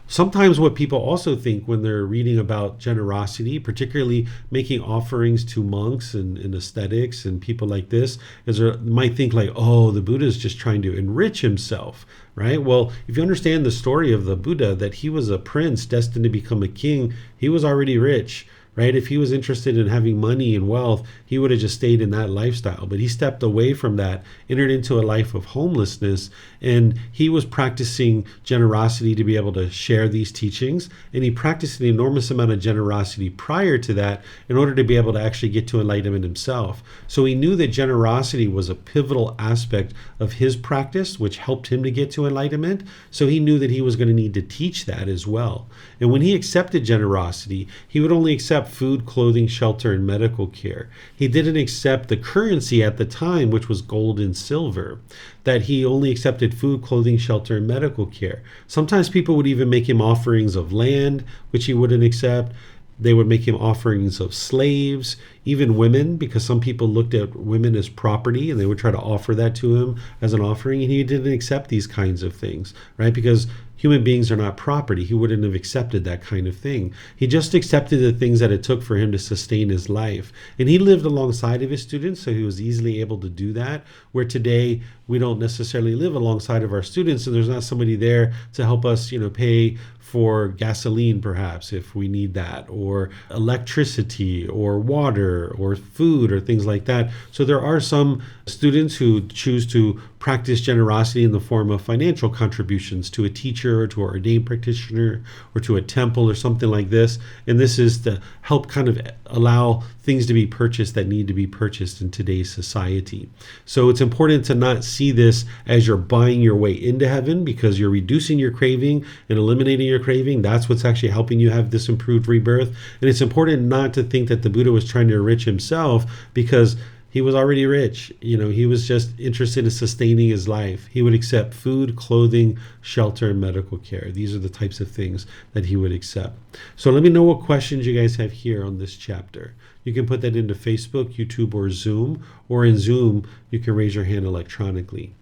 Sometimes what people also think when they're reading about generosity, particularly making offerings to monks and ascetics and people like this, is they might think like, oh, the Buddha is just trying to enrich himself, right? Well, if you understand the story of the Buddha, that he was a prince destined to become a king, he was already rich, right? If he was interested in having money and wealth, he would have just stayed in that lifestyle. But he stepped away from that, entered into a life of homelessness, and he was practicing generosity to be able to share these teachings. And he practiced an enormous amount of generosity prior to that in order to be able to actually get to enlightenment himself. So he knew that generosity was a pivotal aspect of his practice, which helped him to get to enlightenment. So he knew that he was going to need to teach that as well. And when he accepted generosity, he would only accept food, clothing, shelter, and medical care. He didn't accept the currency at the time, which was gold and silver. That he only accepted food, clothing, shelter, and medical care. Sometimes people would even make him offerings of land, which he wouldn't accept. They would make him offerings of slaves, even women, because some people looked at women as property and they would try to offer that to him as an offering. And he didn't accept these kinds of things, right? Because human beings are not property. He wouldn't have accepted that kind of thing. He just accepted the things that it took for him to sustain his life. And he lived alongside of his students, so he was easily able to do that, where today we don't necessarily live alongside of our students, and there's not somebody there to help us, pay for gasoline perhaps if we need that, or electricity or water or food or things like that. So there are some students who choose to practice generosity in the form of financial contributions to a teacher or to an ordained practitioner or to a temple or something like this. And this is to help kind of allow things to be purchased that need to be purchased in today's society. So it's important to not see this as you're buying your way into heaven, because you're reducing your craving and eliminating your craving. That's what's actually helping you have this improved rebirth. And it's important not to think that the Buddha was trying to enrich himself, because he was already rich. He was just interested in sustaining his life. He would accept food, clothing, shelter, and medical care. These are the types of things that he would accept. So let me know what questions you guys have here on this chapter. You can put that into Facebook, YouTube, or Zoom. Or in Zoom, you can raise your hand electronically.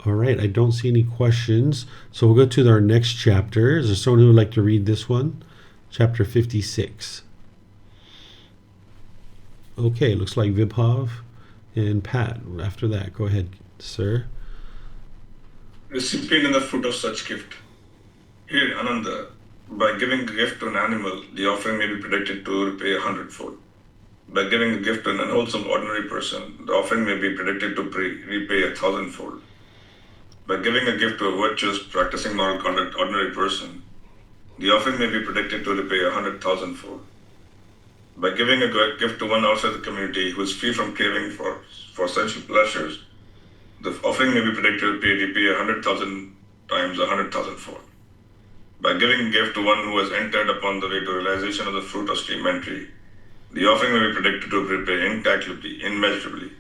All right, I don't see any questions. So we'll go to our next chapter. Is there someone who would like to read this one? Chapter 56. Okay, looks like Vibhav And Pat, after that, go ahead, sir. Recipient and the fruit of such gift. Here, Ananda, by giving a gift to an animal, the offering may be predicted to repay 100-fold. By giving a gift to an unwholesome ordinary person, the offering may be predicted to repay 1,000-fold. By giving a gift to a virtuous, practicing moral conduct ordinary person, the offering may be predicted to repay 100,000-fold. By giving a gift to one outside the community who is free from craving for sensual pleasures, the offering may be predicted to repay 100,000 times 100,000-fold. By giving a gift to one who has entered upon the way to realization of the fruit of stream entry, the offering may be predicted to repay incalculably, immeasurably.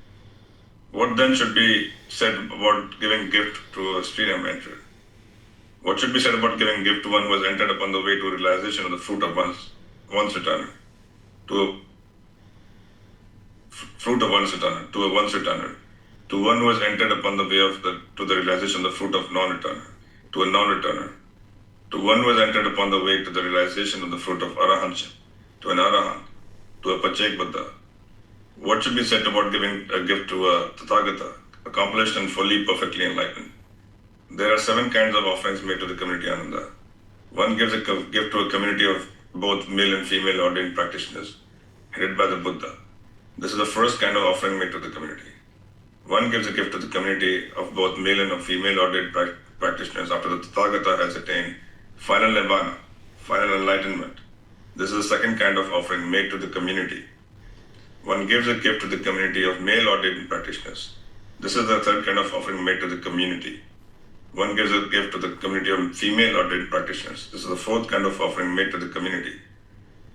What then should be said about giving gift to a stream entry? What should be said about giving gift to one who has entered upon the way to realization of the fruit of one's returner? To a fruit of one's returner, to a one's returner, to one who has entered upon the way to the realization of the fruit of non-returner, to a non-returner, to one who has entered upon the way to the realization of the fruit of arahantship, to an arahant, to a Pachek Buddha. What should be said about giving a gift to a Tathagata, accomplished and fully perfectly enlightened? There are 7 kinds of offerings made to the community Ananda. One gives a gift to a community of both male and female ordained practitioners, headed by the Buddha. This is the first kind of offering made to the community. One gives a gift to the community of both male and female ordained practitioners after the Tathagata has attained final nirvana, final enlightenment. This is the second kind of offering made to the community. One gives a gift to the community of male ordained practitioners. This is the third kind of offering made to the community. One gives a gift to the community of female ordained practitioners. This is the fourth kind of offering made to the community.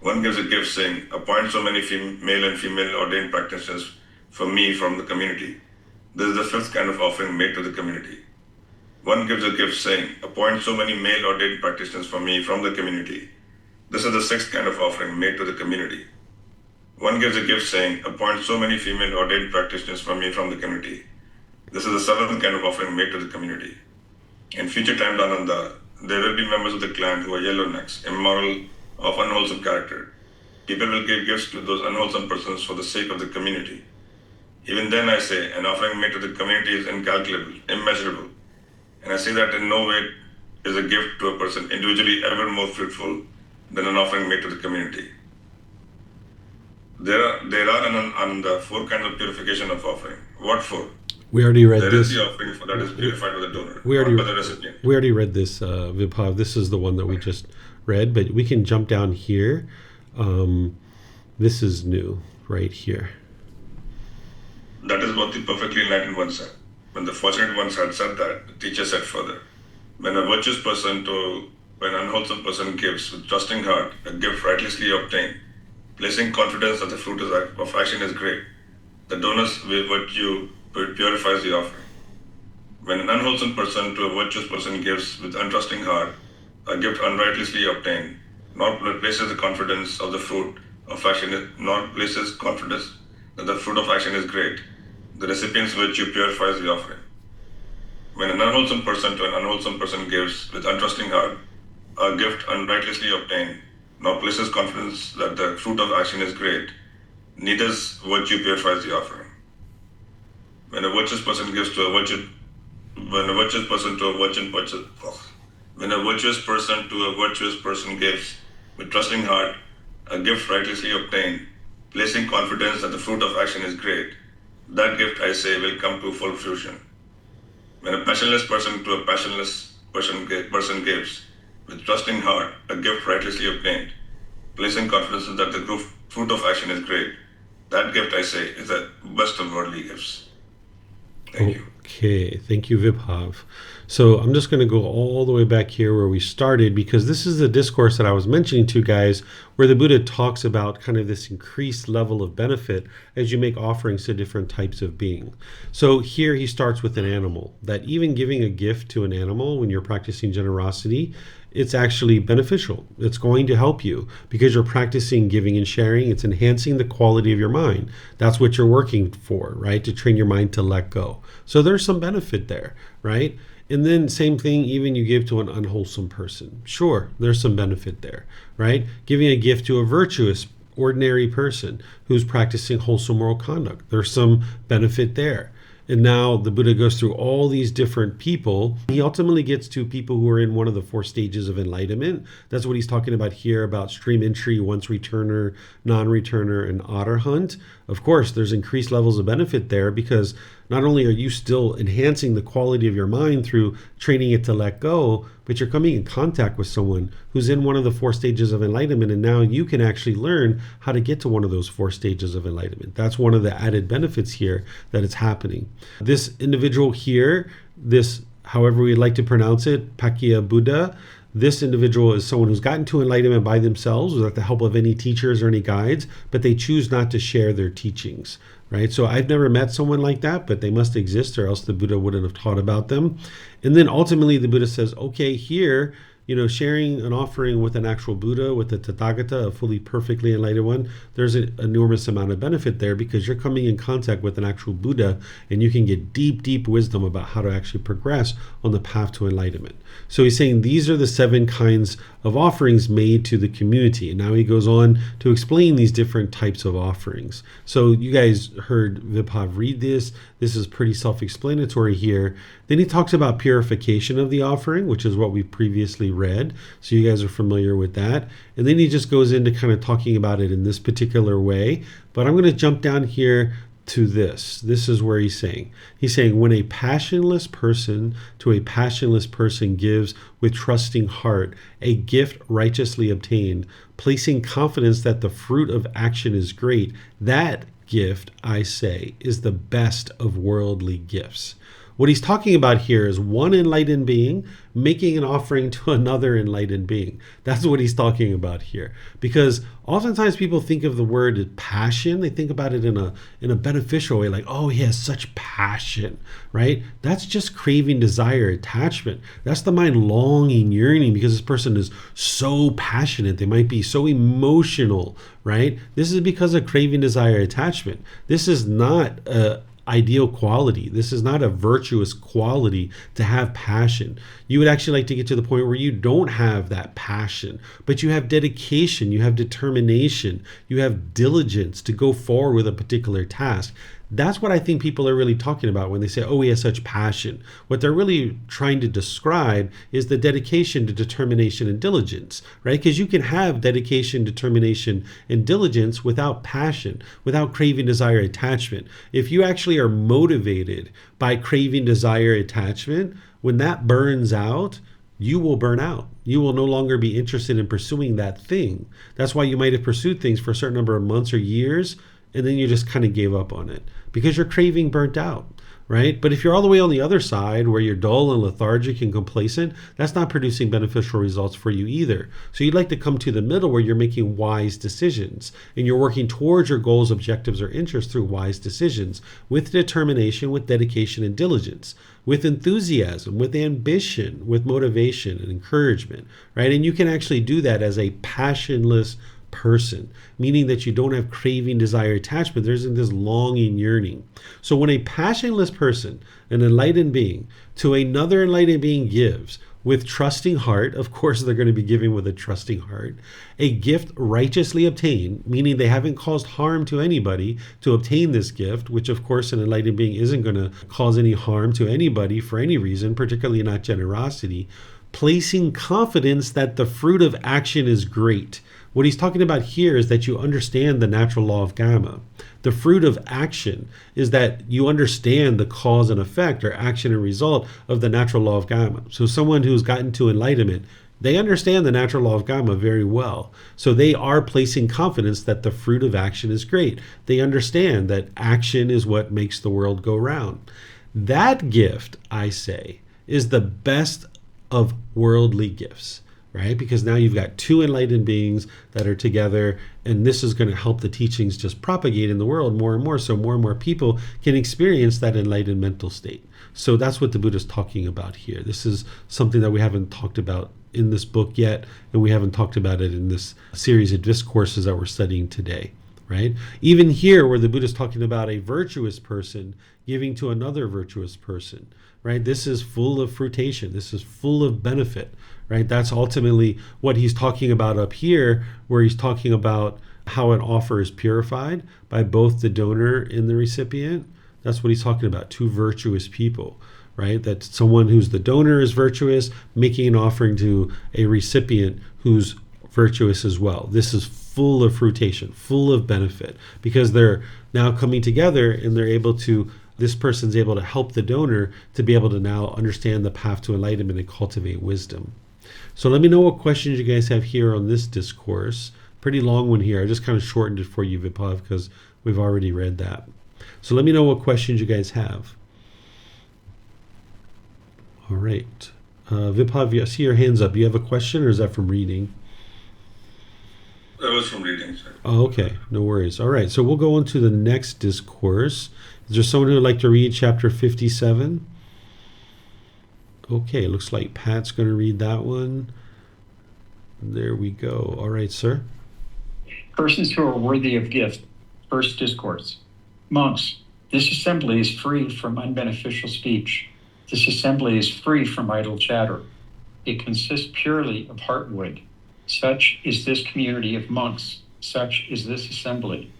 One gives a gift saying, appoint so many male and female ordained practitioners for me from the community. This is the fifth kind of offering made to the community. One gives a gift saying, appoint so many male ordained practitioners for me from the community. This is the sixth kind of offering made to the community. One gives a gift saying, appoint so many female ordained practitioners for me from the community. This is the seventh kind of offering made to the community. In future times, Ananda, there will be members of the clan who are yellow necks, immoral, of unwholesome character. People will give gifts to those unwholesome persons for the sake of the community. Even then I say, an offering made to the community is incalculable, immeasurable. And I say that in no way is a gift to a person individually ever more fruitful than an offering made to the community. There are the 4 kinds of purification of offering. What for? We already read there this. There is the offering for that is purified by the donor, we not by the recipient. We already read this, Vibhav. This is the one that we just read, but we can jump down here. This is new, right here. That is what the perfectly enlightened one said. When the fortunate ones had said that, the teacher said further, when a virtuous person to an unwholesome person gives with trusting heart a gift righteously obtained, placing confidence that the fruit of action is great, the donor's virtue purifies the offering. When an unwholesome person to a virtuous person gives with untrusting heart a gift unrighteously obtained, nor places the confidence of the fruit of action, nor places confidence that the fruit of action is great, the recipient's virtue purifies the offering. When an unwholesome person to an unwholesome person gives with untrusting heart a gift unrighteously obtained, nor places confidence that the fruit of action is great, neither's virtue purifies the offering. When a virtuous person gives to a virtuous person gives with trusting heart a gift righteously obtained, placing confidence that the fruit of action is great, that gift, I say, will come to full fruition. When a passionless person to a passionless person gives with trusting heart a gift righteously obtained, placing confidence that the fruit of action is great, that gift, I say, is the best of worldly gifts. Thank you. Okay, thank you, Vibhav. So I'm just going to go all the way back here where we started, because this is the discourse that I was mentioning to you guys, where the Buddha talks about kind of this increased level of benefit as you make offerings to different types of beings. So here he starts with an animal, that even giving a gift to an animal when you're practicing generosity, it's actually beneficial. It's going to help you because you're practicing giving and sharing. It's enhancing the quality of your mind. That's what you're working for, right? To train your mind to let go. So there's some benefit there, right? And then same thing, even you give to an unwholesome person. Sure, there's some benefit there, right? Giving a gift to a virtuous ordinary person who's practicing wholesome moral conduct. There's some benefit there. And now the Buddha goes through all these different people. He ultimately gets to people who are in one of the 4 stages of enlightenment. That's what he's talking about here, about stream entry, once returner, non-returner, and otter hunt. Of course, there's increased levels of benefit there because not only are you still enhancing the quality of your mind through training it to let go, but you're coming in contact with someone who's in one of the 4 stages of enlightenment, and now you can actually learn how to get to one of those 4 stages of enlightenment. That's one of the added benefits here that it's happening. This individual here, this, however we'd like to pronounce it, Pali Buddha, this individual is someone who's gotten to enlightenment by themselves without the help of any teachers or any guides, but they choose not to share their teachings, right? So I've never met someone like that, but they must exist or else the Buddha wouldn't have taught about them. And then ultimately the Buddha says, okay, here, sharing an offering with an actual Buddha, with a Tathagata, a fully perfectly enlightened one, there's an enormous amount of benefit there because you're coming in contact with an actual Buddha and you can get deep, deep wisdom about how to actually progress on the path to enlightenment. So he's saying these are the 7 kinds of offerings made to the community. And now he goes on to explain these different types of offerings. So you guys heard Vibhav read this. This is pretty self-explanatory here. Then he talks about purification of the offering, which is what we previously read. So you guys are familiar with that. And then he just goes into kind of talking about it in this particular way. But I'm going to jump down here to this. This is where he's saying, when a passionless person to a passionless person gives with trusting heart a gift righteously obtained, placing confidence that the fruit of action is great, that gift, I say, is the best of worldly gifts. What he's talking about here is one enlightened being making an offering to another enlightened being. That's what he's talking about here. Because oftentimes people think of the word passion, they think about it in a beneficial way, like, oh, he has such passion, right? That's just craving, desire, attachment. That's the mind longing, yearning because this person is so passionate. They might be so emotional, right? This is because of craving, desire, attachment. This is not a ideal quality. This is not a virtuous quality to have passion. You would actually like to get to the point where you don't have that passion, but you have dedication, you have determination, you have diligence to go forward with a particular task. That's what I think people are really talking about when they say, oh, he has such passion. What they're really trying to describe is the dedication to determination and diligence, right? Because you can have dedication, determination, and diligence without passion, without craving, desire, attachment. If you actually are motivated by craving, desire, attachment, when that burns out, you will burn out. You will no longer be interested in pursuing that thing. That's why you might have pursued things for a certain number of months or years, and then you just kind of gave up on it because your craving burnt out, right? But if you're all the way on the other side where you're dull and lethargic and complacent, that's not producing beneficial results for you either. So you'd like to come to the middle where you're making wise decisions and you're working towards your goals, objectives, or interests through wise decisions with determination, with dedication and diligence, with enthusiasm, with ambition, with motivation and encouragement, right? And you can actually do that as a passionless person, meaning that you don't have craving, desire, attachment. There isn't this longing, yearning. So when a passionless person, an enlightened being, to another enlightened being gives with trusting heart, of course they're going to be giving with a trusting heart, a gift righteously obtained, meaning they haven't caused harm to anybody to obtain this gift, which of course an enlightened being isn't going to cause any harm to anybody for any reason, particularly not generosity, placing confidence that the fruit of action is great. What he's talking about here is that you understand the natural law of dhamma. The fruit of action is that you understand the cause and effect or action and result of the natural law of dhamma. So someone who's gotten to enlightenment, they understand the natural law of dhamma very well. So they are placing confidence that the fruit of action is great. They understand that action is what makes the world go round. That gift, I say, is the best of worldly gifts, right? Because now you've got two enlightened beings that are together, and this is going to help the teachings just propagate in the world more and more, so more and more people can experience that enlightened mental state. So that's what the Buddha is talking about here. This is something that we haven't talked about in this book yet, and we haven't talked about it in this series of discourses that we're studying today, right? Even here, where the Buddha is talking about a virtuous person giving to another virtuous person, right? This is full of fruition. This is full of benefit, right? That's ultimately what he's talking about up here, where he's talking about how an offer is purified by both the donor and the recipient. That's what he's talking about, two virtuous people, right? That someone who's the donor is virtuous, making an offering to a recipient who's virtuous as well. This is full of fruitation, full of benefit, because they're now coming together and they're able to, this person's able to help the donor to be able to now understand the path to enlightenment and cultivate wisdom. So let me know what questions you guys have here on this discourse. Pretty long one here. I just kind of shortened it for you, Vipav, because we've already read that. So let me know what questions you guys have. All right. Vipav, I see your hands up. Do you have a question, or is that from reading? That was from reading, sir. Oh, okay. No worries. All right. So we'll go on to the next discourse. Is there someone who would like to read chapter 57? Okay. Looks like Pat's going to read that one. There we go. All right, sir. Persons who are worthy of gift. First discourse. Monks, this assembly is free from unbeneficial speech. This assembly is free from idle chatter. It consists purely of heartwood. Such is this community of monks. Such is this assembly.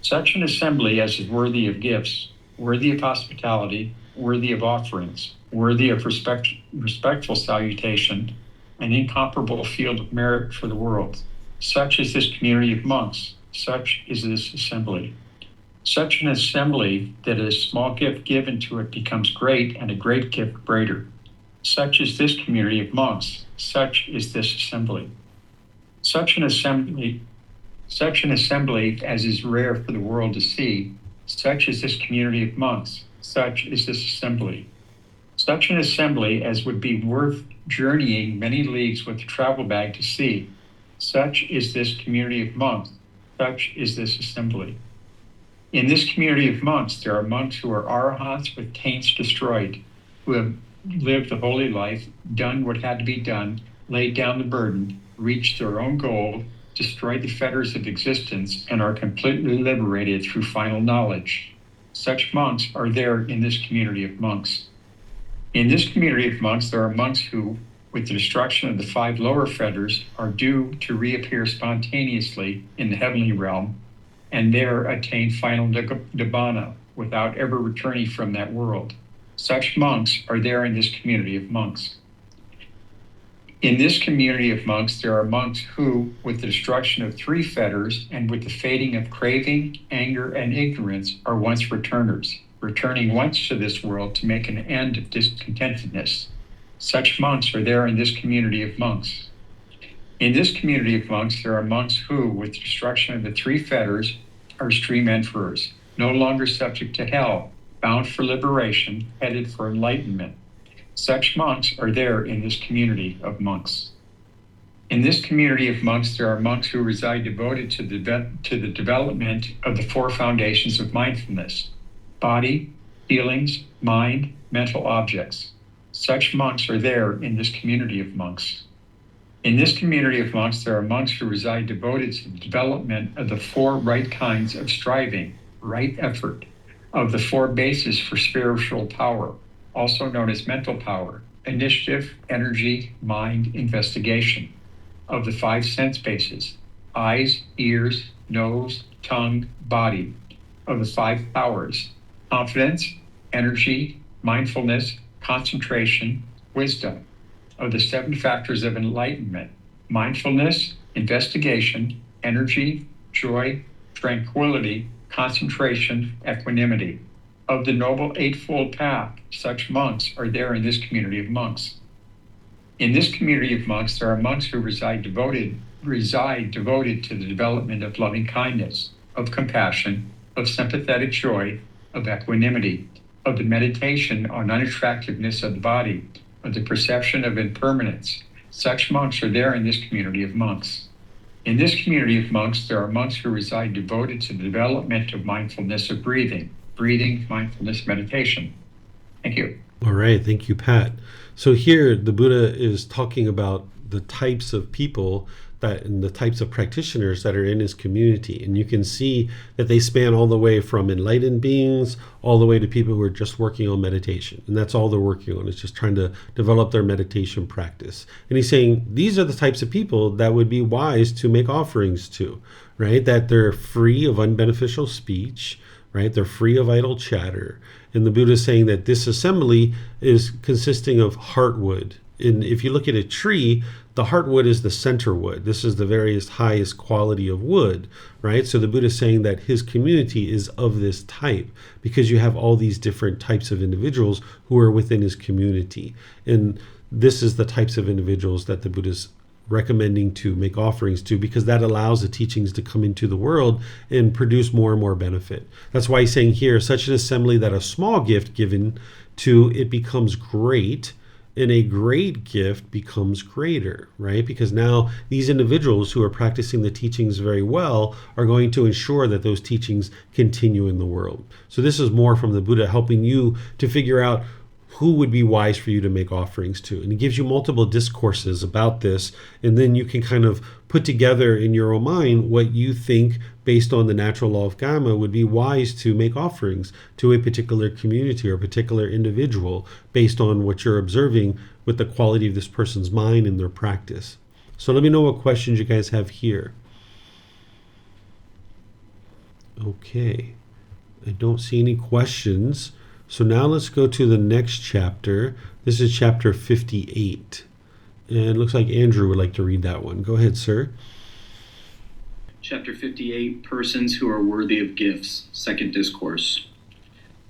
Such an assembly as is worthy of gifts, worthy of hospitality, worthy of offerings, worthy of respectful salutation, an incomparable field of merit for the world. Such is this community of monks. Such is this assembly. Such an assembly that a small gift given to it becomes great, and a great gift greater. Such is this community of monks. Such is this assembly. Such an assembly as is rare for the world to see. Such is this community of monks. Such is this assembly. Such an assembly as would be worth journeying many leagues with a travel bag to see. Such is this community of monks. Such is this assembly. In this community of monks, there are monks who are arahants with taints destroyed, who have lived the holy life, done what had to be done, laid down the burden, reached their own goal, destroyed the fetters of existence, and are completely liberated through final knowledge. Such monks are there in this community of monks. In this community of monks, there are monks who, with the destruction of the 5 lower fetters, are due to reappear spontaneously in the heavenly realm, and there attain final dhamma without ever returning from that world. Such monks are there in this community of monks. In this community of monks, there are monks who, with the destruction of 3 fetters and with the fading of craving, anger, and ignorance, are once returners, returning once to this world to make an end of discontentedness. Such monks are there in this community of monks. In this community of monks, there are monks who, with the destruction of the 3 fetters, are stream emperors, no longer subject to hell, bound for liberation, headed for enlightenment. Such monks are there in this community of monks. In this community of monks, there are monks who reside devoted to the development of the 4 foundations of mindfulness: body, feelings, mind, mental objects. Such monks are there in this community of monks. In this community of monks, there are monks who reside devoted to the development of the 4 right kinds of striving, right effort, of the 4 bases for spiritual power, also known as mental power: initiative, energy, mind, investigation, of the 5 sense bases: eyes, ears, nose, tongue, body, of the 5 powers: confidence, energy, mindfulness, concentration, wisdom, of the 7 factors of enlightenment: mindfulness, investigation, energy, joy, tranquility, concentration, equanimity. Of the Noble Eightfold Path, such monks are there in this community of monks. In this community of monks, there are monks who reside devoted to the development of loving kindness, of compassion, of sympathetic joy, of equanimity, of the meditation on unattractiveness of the body, of the perception of impermanence. Such monks are there in this community of monks. In this community of monks, there are monks who reside devoted to the development of mindfulness of breathing, mindfulness, meditation. Thank you. All right. Thank you, Pat. So here the Buddha is talking about the types of people and the types of practitioners that are in his community. And you can see that they span all the way from enlightened beings all the way to people who are just working on meditation. And that's all they're working on, is just trying to develop their meditation practice. And he's saying these are the types of people that would be wise to make offerings to, right? That they're free of unbeneficial speech, right? They're free of idle chatter. And the Buddha is saying that this assembly is consisting of heartwood. And if you look at a tree, the heartwood is the center wood. This is the very highest quality of wood, right? So the Buddha is saying that his community is of this type because you have all these different types of individuals who are within his community. And this is the types of individuals that the Buddha is recommending to make offerings to, because that allows the teachings to come into the world and produce more and more benefit. That's why he's saying here, such an assembly that a small gift given to it becomes great, and a great gift becomes greater, right? Because now these individuals who are practicing the teachings very well are going to ensure that those teachings continue in the world. So this is more from the Buddha helping you to figure out who would be wise for you to make offerings to. And he gives you multiple discourses about this, and then you can kind of put together in your own mind what you think, based on the natural law of karma, would be wise to make offerings to a particular community or a particular individual based on what you're observing with the quality of this person's mind and their practice. So let me know what questions you guys have here. Okay, I don't see any questions. So now let's go to the next chapter. This is chapter 58. And it looks like Andrew would like to read that one. Go ahead, sir. Chapter 58, Persons Who Are Worthy of Gifts, Second Discourse.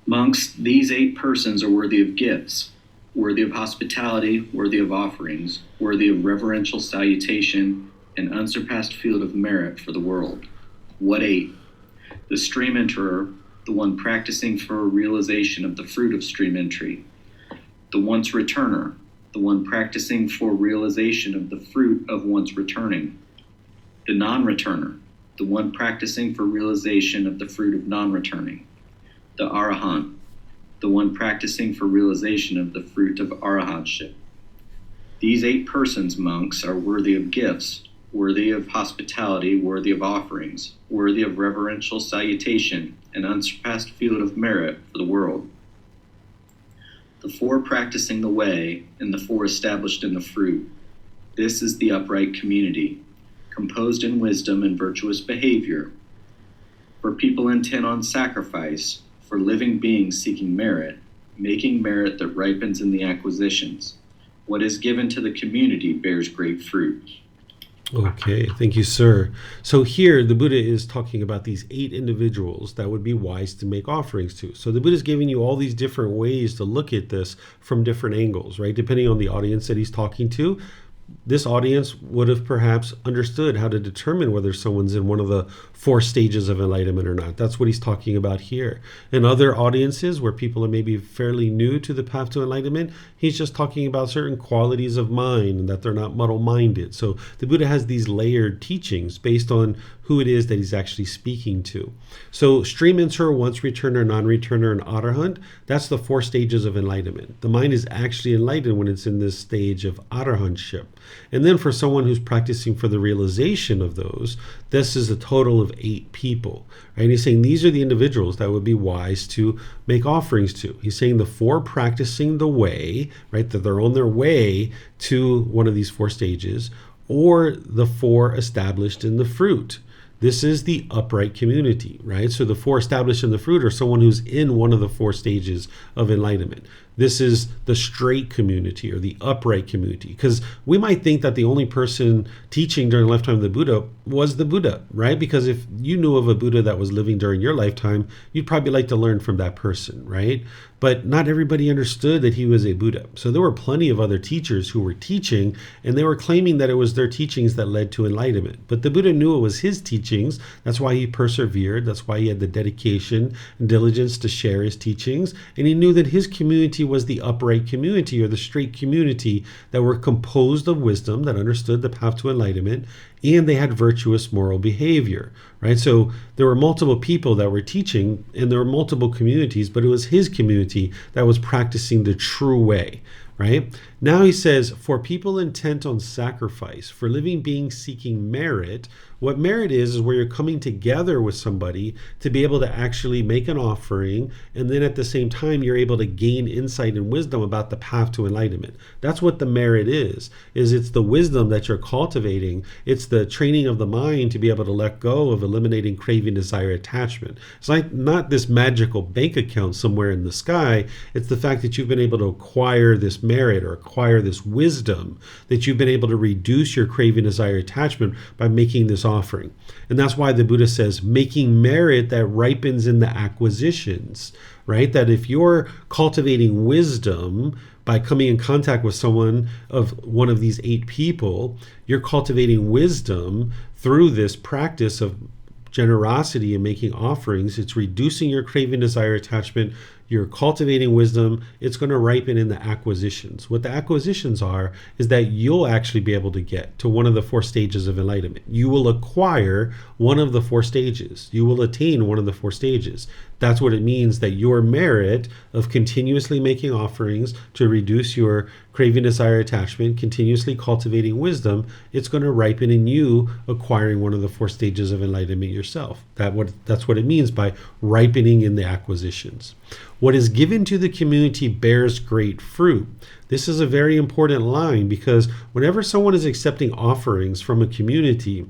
Monks, these 8 persons are worthy of gifts, worthy of hospitality, worthy of offerings, worthy of reverential salutation, and unsurpassed field of merit for the world. What 8? The stream enterer, the one practicing for realization of the fruit of stream entry. The once returner, the one practicing for realization of the fruit of once returning. The non-returner, the one practicing for realization of the fruit of non-returning. The arahant, the one practicing for realization of the fruit of arahantship. These 8 persons, monks, are worthy of gifts, worthy of hospitality, worthy of offerings, worthy of reverential salutation, and unsurpassed field of merit for the world. The 4 practicing the way, and the 4 established in the fruit. This is the upright community, composed in wisdom and virtuous behavior. For people intent on sacrifice, for living beings seeking merit, making merit that ripens in the acquisitions. What is given to the community bears great fruit. Okay, thank you, sir. So here the Buddha is talking about these 8 individuals that would be wise to make offerings to. So the Buddha is giving you all these different ways to look at this from different angles, right? Depending on the audience that he's talking to. This audience would have perhaps understood how to determine whether someone's in one of the 4 stages of enlightenment or not. That's what he's talking about here. In other audiences where people are maybe fairly new to the path to enlightenment, he's just talking about certain qualities of mind and that they're not muddle-minded. So the Buddha has these layered teachings based on who it is that he's actually speaking to. So stream enterer, once returner, non-returner, and arahant, that's the 4 stages of enlightenment. The mind is actually enlightened when it's in this stage of arahantship. And then for someone who's practicing for the realization of those, this is a total of 8 people. Right? And he's saying these are the individuals that would be wise to make offerings to. He's saying the 4 practicing the way, right, that they're on their way to one of these 4 stages, or the 4 established in the fruit. This is the upright community, right? So the 4 established in the fruit are someone who's in one of the 4 stages of enlightenment. This is the straight community or the upright community, because we might think that the only person teaching during the lifetime of the Buddha was the Buddha, right? Because if you knew of a Buddha that was living during your lifetime, you'd probably like to learn from that person, right? But not everybody understood that he was a Buddha. So there were plenty of other teachers who were teaching, and they were claiming that it was their teachings that led to enlightenment. But the Buddha knew it was his teachings. That's why he persevered. That's why he had the dedication and diligence to share his teachings. And he knew that his community was the upright community or the straight community that were composed of wisdom, that understood the path to enlightenment, and they had virtuous moral behavior, right? So there were multiple people that were teaching, and there were multiple communities, but it was his community that was practicing the true way, right? Now he says, for people intent on sacrifice, for living beings seeking merit, what merit is where you're coming together with somebody to be able to actually make an offering, and then at the same time you're able to gain insight and wisdom about the path to enlightenment. That's what the merit is it's the wisdom that you're cultivating. It's the training of the mind to be able to let go of eliminating craving, desire, attachment. It's like not this magical bank account somewhere in the sky. It's the fact that you've been able to acquire this merit or acquire this wisdom, that you've been able to reduce your craving, desire, attachment by making this offering. And that's why the Buddha says making merit that ripens in the acquisitions, right? That if you're cultivating wisdom by coming in contact with someone of one of these 8 people, you're cultivating wisdom through this practice of generosity and making offerings. It's reducing your craving, desire, attachment. You're cultivating wisdom. It's going to ripen in the acquisitions. What the acquisitions are is that you'll actually be able to get to one of the 4 stages of enlightenment. You will acquire one of the 4 stages. You will attain one of the 4 stages. That's what it means, that your merit of continuously making offerings to reduce your craving, desire, attachment, continuously cultivating wisdom, it's going to ripen in you acquiring one of the 4 stages of enlightenment yourself. That's what it means by ripening in the acquisitions. What is given to the community bears great fruit. This is a very important line, because whenever someone is accepting offerings from a community,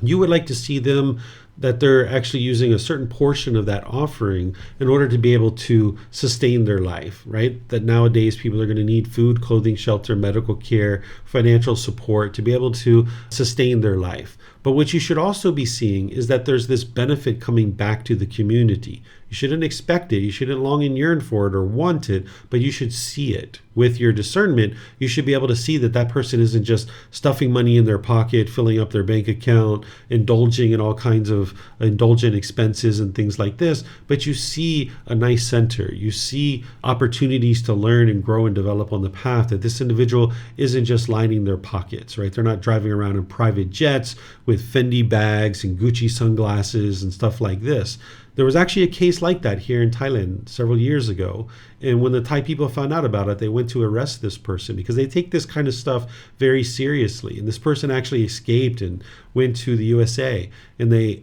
you would like to see them that they're actually using a certain portion of that offering in order to be able to sustain their life, right? That nowadays people are going to need food, clothing, shelter, medical care, financial support to be able to sustain their life. But what you should also be seeing is that there's this benefit coming back to the community. You shouldn't expect it. You shouldn't long and yearn for it or want it, but you should see it. With your discernment, you should be able to see that that person isn't just stuffing money in their pocket, filling up their bank account, indulging in all kinds of indulgent expenses and things like this, but you see a nice center. You see opportunities to learn and grow and develop on the path, that this individual isn't just lining their pockets, right? They're not driving around in private jets with Fendi bags and Gucci sunglasses and stuff like this. There was actually a case like that here in Thailand several years ago. And when the Thai people found out about it, they went to arrest this person because they take this kind of stuff very seriously. And this person actually escaped and went to the USA, and they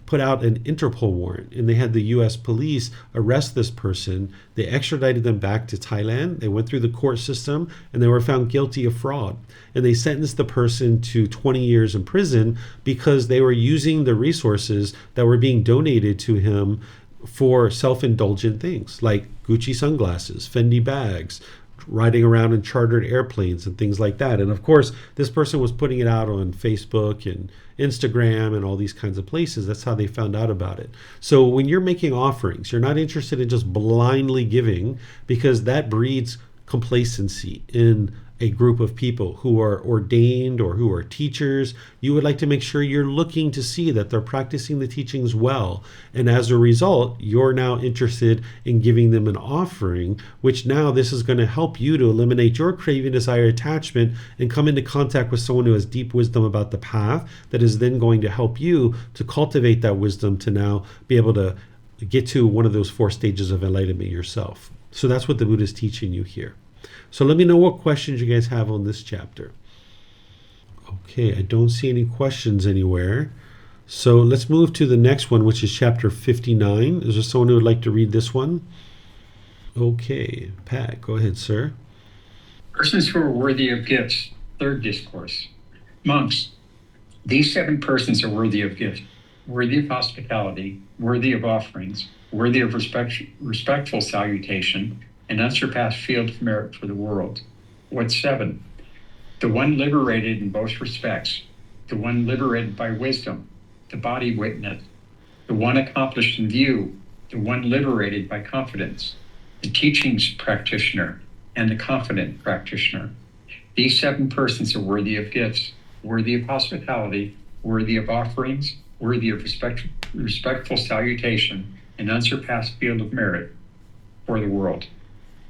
put out an Interpol warrant, and they had the US police arrest this person. They extradited them back to Thailand. They went through the court system, and they were found guilty of fraud. And they sentenced the person to 20 years in prison because they were using the resources that were being donated to him for self-indulgent things like Gucci sunglasses, Fendi bags, riding around in chartered airplanes and things like that. And of course, this person was putting it out on Facebook and Instagram and all these kinds of places. That's how they found out about it. So when you're making offerings, you're not interested in just blindly giving, because that breeds complacency in a group of people who are ordained or who are teachers. You would like to make sure you're looking to see that they're practicing the teachings well. And as a result, you're now interested in giving them an offering, which now this is going to help you to eliminate your craving, desire, attachment, and come into contact with someone who has deep wisdom about the path, that is then going to help you to cultivate that wisdom to now be able to get to one of those 4 stages of enlightenment yourself. So that's what the Buddha is teaching you here. So let me know what questions you guys have on this chapter. Okay, I don't see any questions anywhere. So let's move to the next one, which is chapter 59. Is there someone who would like to read this one? Okay, Pat, go ahead, sir. Persons who are worthy of gifts, 3rd discourse. Monks, these 7 persons are worthy of gifts, worthy of hospitality, worthy of offerings, worthy of respectful salutation, an unsurpassed field of merit for the world. What's 7? The one liberated in both respects, the one liberated by wisdom, the body witness, the one accomplished in view, the one liberated by confidence, the teachings practitioner, and the confident practitioner. These 7 persons are worthy of gifts, worthy of hospitality, worthy of offerings, worthy of respectful salutation, an unsurpassed field of merit for the world.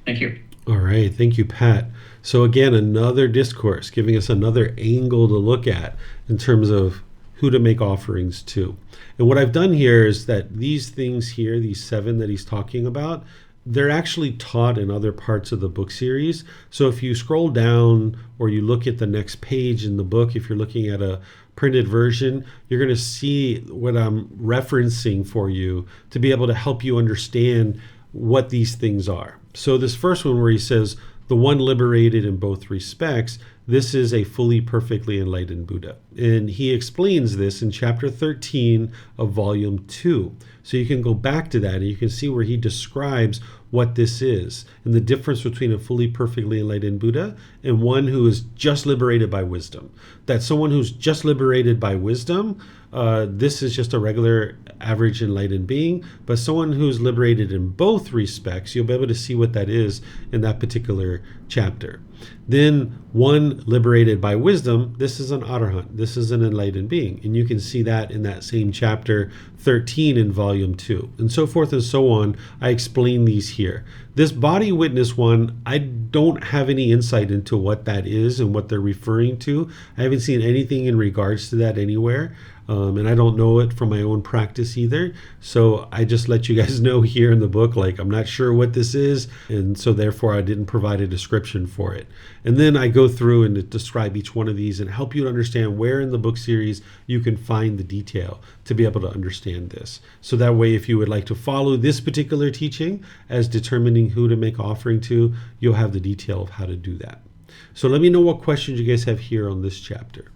Thank you. All right. Thank you, Pat. So again, another discourse giving us another angle to look at in terms of who to make offerings to. And what I've done here is that these things here, these 7 that he's talking about, they're actually taught in other parts of the book series. So if you scroll down or you look at the next page in the book, if you're looking at a printed version, you're going to see what I'm referencing for you to be able to help you understand what these things are. So this first one where he says, the one liberated in both respects, this is a fully perfectly enlightened Buddha. And he explains this in chapter 13 of volume 2. So you can go back to that and you can see where he describes what this is and the difference between a fully perfectly enlightened Buddha and one who is just liberated by wisdom. That someone who's just liberated by wisdom, this is just a regular average enlightened being, but someone who's liberated in both respects, you'll be able to see what that is in that particular chapter. Then one liberated by wisdom, this is an arahant, this is an enlightened being, and you can see that in that same chapter 13 in volume 2, and so forth and so on. I explain these here. This body witness one, I don't have any insight into what that is and what they're referring to. I haven't seen anything in regards to that anywhere. And I don't know it from my own practice either. So I just let you guys know here in the book, like, I'm not sure what this is. And so therefore I didn't provide a description for it. And then I go through and describe each one of these and help you to understand where in the book series you can find the detail to be able to understand this. So that way, if you would like to follow this particular teaching as determining who to make offering to, you'll have the detail of how to do that. So let me know what questions you guys have here on this chapter.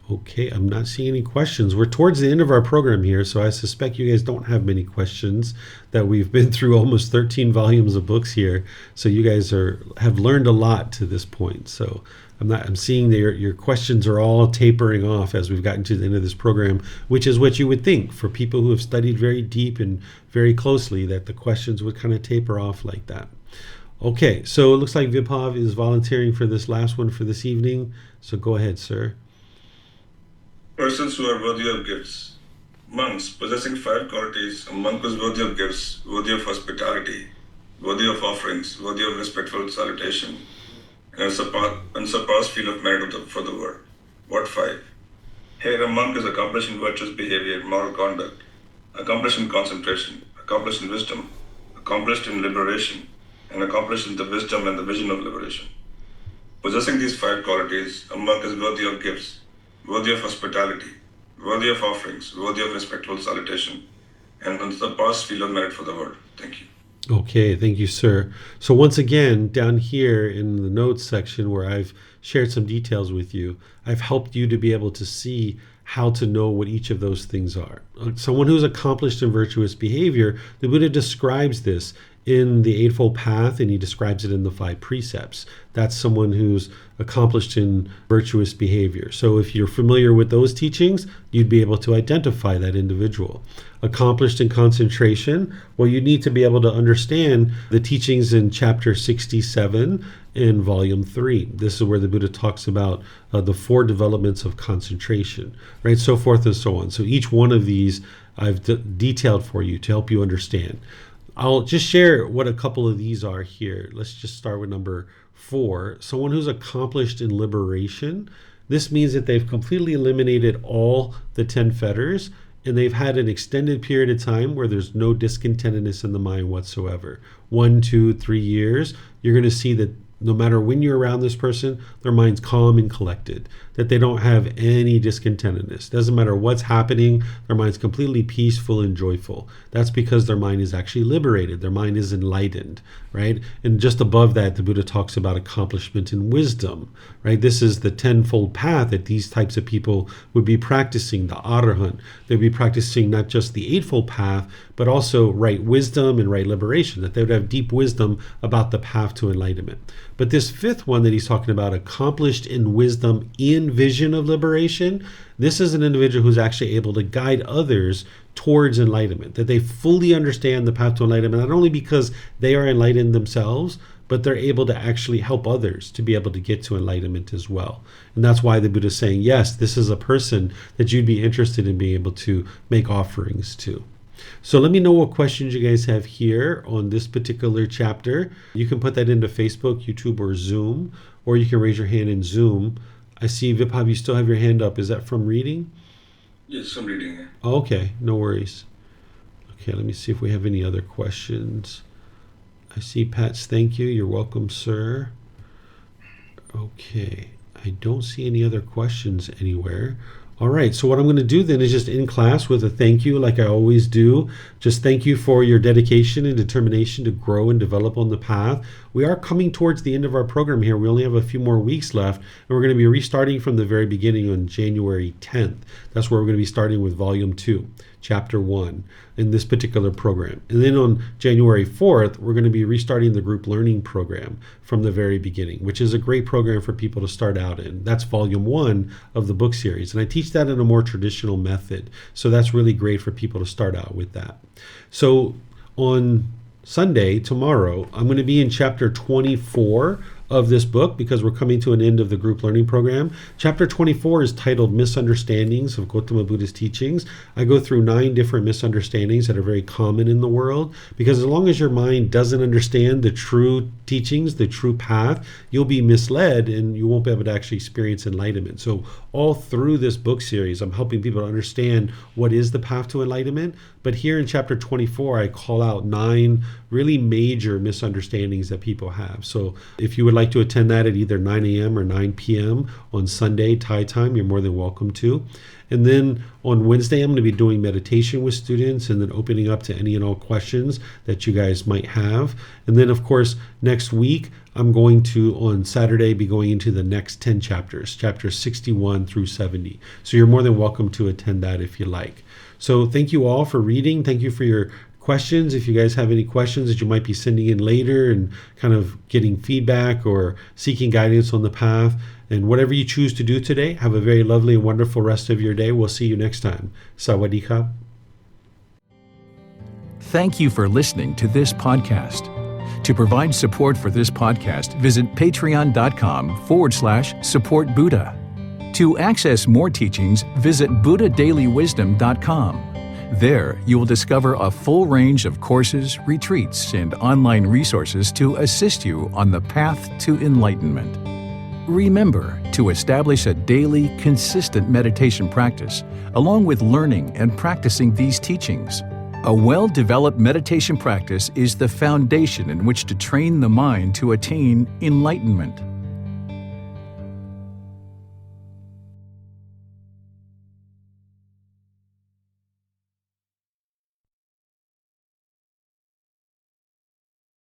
Okay, I'm not seeing any questions. We're towards the end of our program here, so I suspect you guys don't have many questions, that we've been through almost 13 volumes of books here. So you guys have learned a lot to this point. So I'm seeing that your questions are all tapering off as we've gotten to the end of this program, which is what you would think for people who have studied very deep and very closely, that the questions would kind of taper off like that. Okay, so it looks like Vibhav is volunteering for this last one for this evening. So go ahead, sir. Persons who are worthy of gifts. Monks possessing 5 qualities, a monk who is worthy of gifts, worthy of hospitality, worthy of offerings, worthy of respectful salutation, and unsurpassed field of merit for the world. What 5? Here a monk is accomplished in virtuous behavior, moral conduct, accomplished in concentration, accomplished in wisdom, accomplished in liberation, and accomplished in the wisdom and the vision of liberation. Possessing these 5 qualities, a monk is worthy of gifts, worthy of hospitality, worthy of offerings, worthy of respectful salutation, and unsurpassed field of merit for the world. Thank you. Okay, thank you, sir. So once again, down here in the notes section where I've shared some details with you, I've helped you to be able to see how to know what each of those things are. Someone who's accomplished in virtuous behavior, the Buddha describes this in the Eightfold Path, and he describes it in the 5 precepts. That's someone who's accomplished in virtuous behavior. So if you're familiar with those teachings, you'd be able to identify that individual. Accomplished in concentration, well, you need to be able to understand the teachings in chapter 67 in volume 3. This is where the Buddha talks about the 4 developments of concentration, right? So forth and so on. So each one of these I've detailed for you to help you understand. I'll just share what a couple of these are here. Let's just start with number 4. Someone who's accomplished in liberation. This means that they've completely eliminated all the 10 fetters, and they've had an extended period of time where there's no discontentedness in the mind whatsoever. 1, 2, 3 years, you're going to see that no matter when you're around this person, their mind's calm and collected, that they don't have any discontentedness. Doesn't matter what's happening, their mind's completely peaceful and joyful. That's because their mind is actually liberated. Their mind is enlightened, right? And just above that, the Buddha talks about accomplishment in wisdom, right? This is the 10-fold path that these types of people would be practicing, the arahant. They'd be practicing not just the Eightfold Path, but also right wisdom and right liberation, that they would have deep wisdom about the path to enlightenment. But this 5th one that he's talking about, accomplished in wisdom in vision of liberation, this is an individual who's actually able to guide others towards enlightenment, that they fully understand the path to enlightenment, not only because they are enlightened themselves, but they're able to actually help others to be able to get to enlightenment as well. And that's why the Buddha is saying, yes, this is a person that you'd be interested in being able to make offerings to. So let me know what questions you guys have here on this particular chapter. You can put that into Facebook, YouTube, or Zoom, or you can raise your hand in Zoom. I see, Vibhav, you still have your hand up. Is that from reading? Yes, I'm reading it. Oh, okay, no worries. Okay, let me see if we have any other questions. I see Pat's thank you. You're welcome, sir. Okay, I don't see any other questions anywhere. All right, so what I'm going to do then is just end class with a thank you, like I always do. Just thank you for your dedication and determination to grow and develop on the path. We are coming towards the end of our program here. We only have a few more weeks left, and we're going to be restarting from the very beginning on January 10th. That's where we're going to be starting with Volume 2, Chapter 1 in this particular program. And then on January 4th, we're going to be restarting the group learning program from the very beginning, which is a great program for people to start out in. That's Volume 1 of the book series. And I teach that in a more traditional method. So that's really great for people to start out with that. So on Sunday, tomorrow, I'm going to be in chapter 24 of this book because we're coming to an end of the group learning program. Chapter 24 is titled Misunderstandings of Gotama Buddha's Teachings. I go through 9 different misunderstandings that are very common in the world, because as long as your mind doesn't understand the true teachings, the true path, you'll be misled and you won't be able to actually experience enlightenment. So all through this book series, I'm helping people to understand what is the path to enlightenment. But here in chapter 24, I call out 9 really major misunderstandings that people have. So if you would like to attend that at either 9 a.m. or 9 p.m. on Sunday, Thai time, you're more than welcome to. And then on Wednesday, I'm going to be doing meditation with students and then opening up to any and all questions that you guys might have. And then, of course, next week, I'm going to, on Saturday, be going into the next 10 chapters, chapters 61 through 70. So you're more than welcome to attend that if you like. So thank you all for reading. Thank you for your questions. If you guys have any questions that you might be sending in later and kind of getting feedback or seeking guidance on the path, and whatever you choose to do today, have a very lovely and wonderful rest of your day. We'll see you next time. Sawadee ka. Thank you for listening to this podcast. To provide support for this podcast, visit patreon.com/support Buddha. To access more teachings, visit buddhadailywisdom.com. There, you will discover a full range of courses, retreats, and online resources to assist you on the path to enlightenment. Remember to establish a daily, consistent meditation practice, along with learning and practicing these teachings. A well-developed meditation practice is the foundation in which to train the mind to attain enlightenment.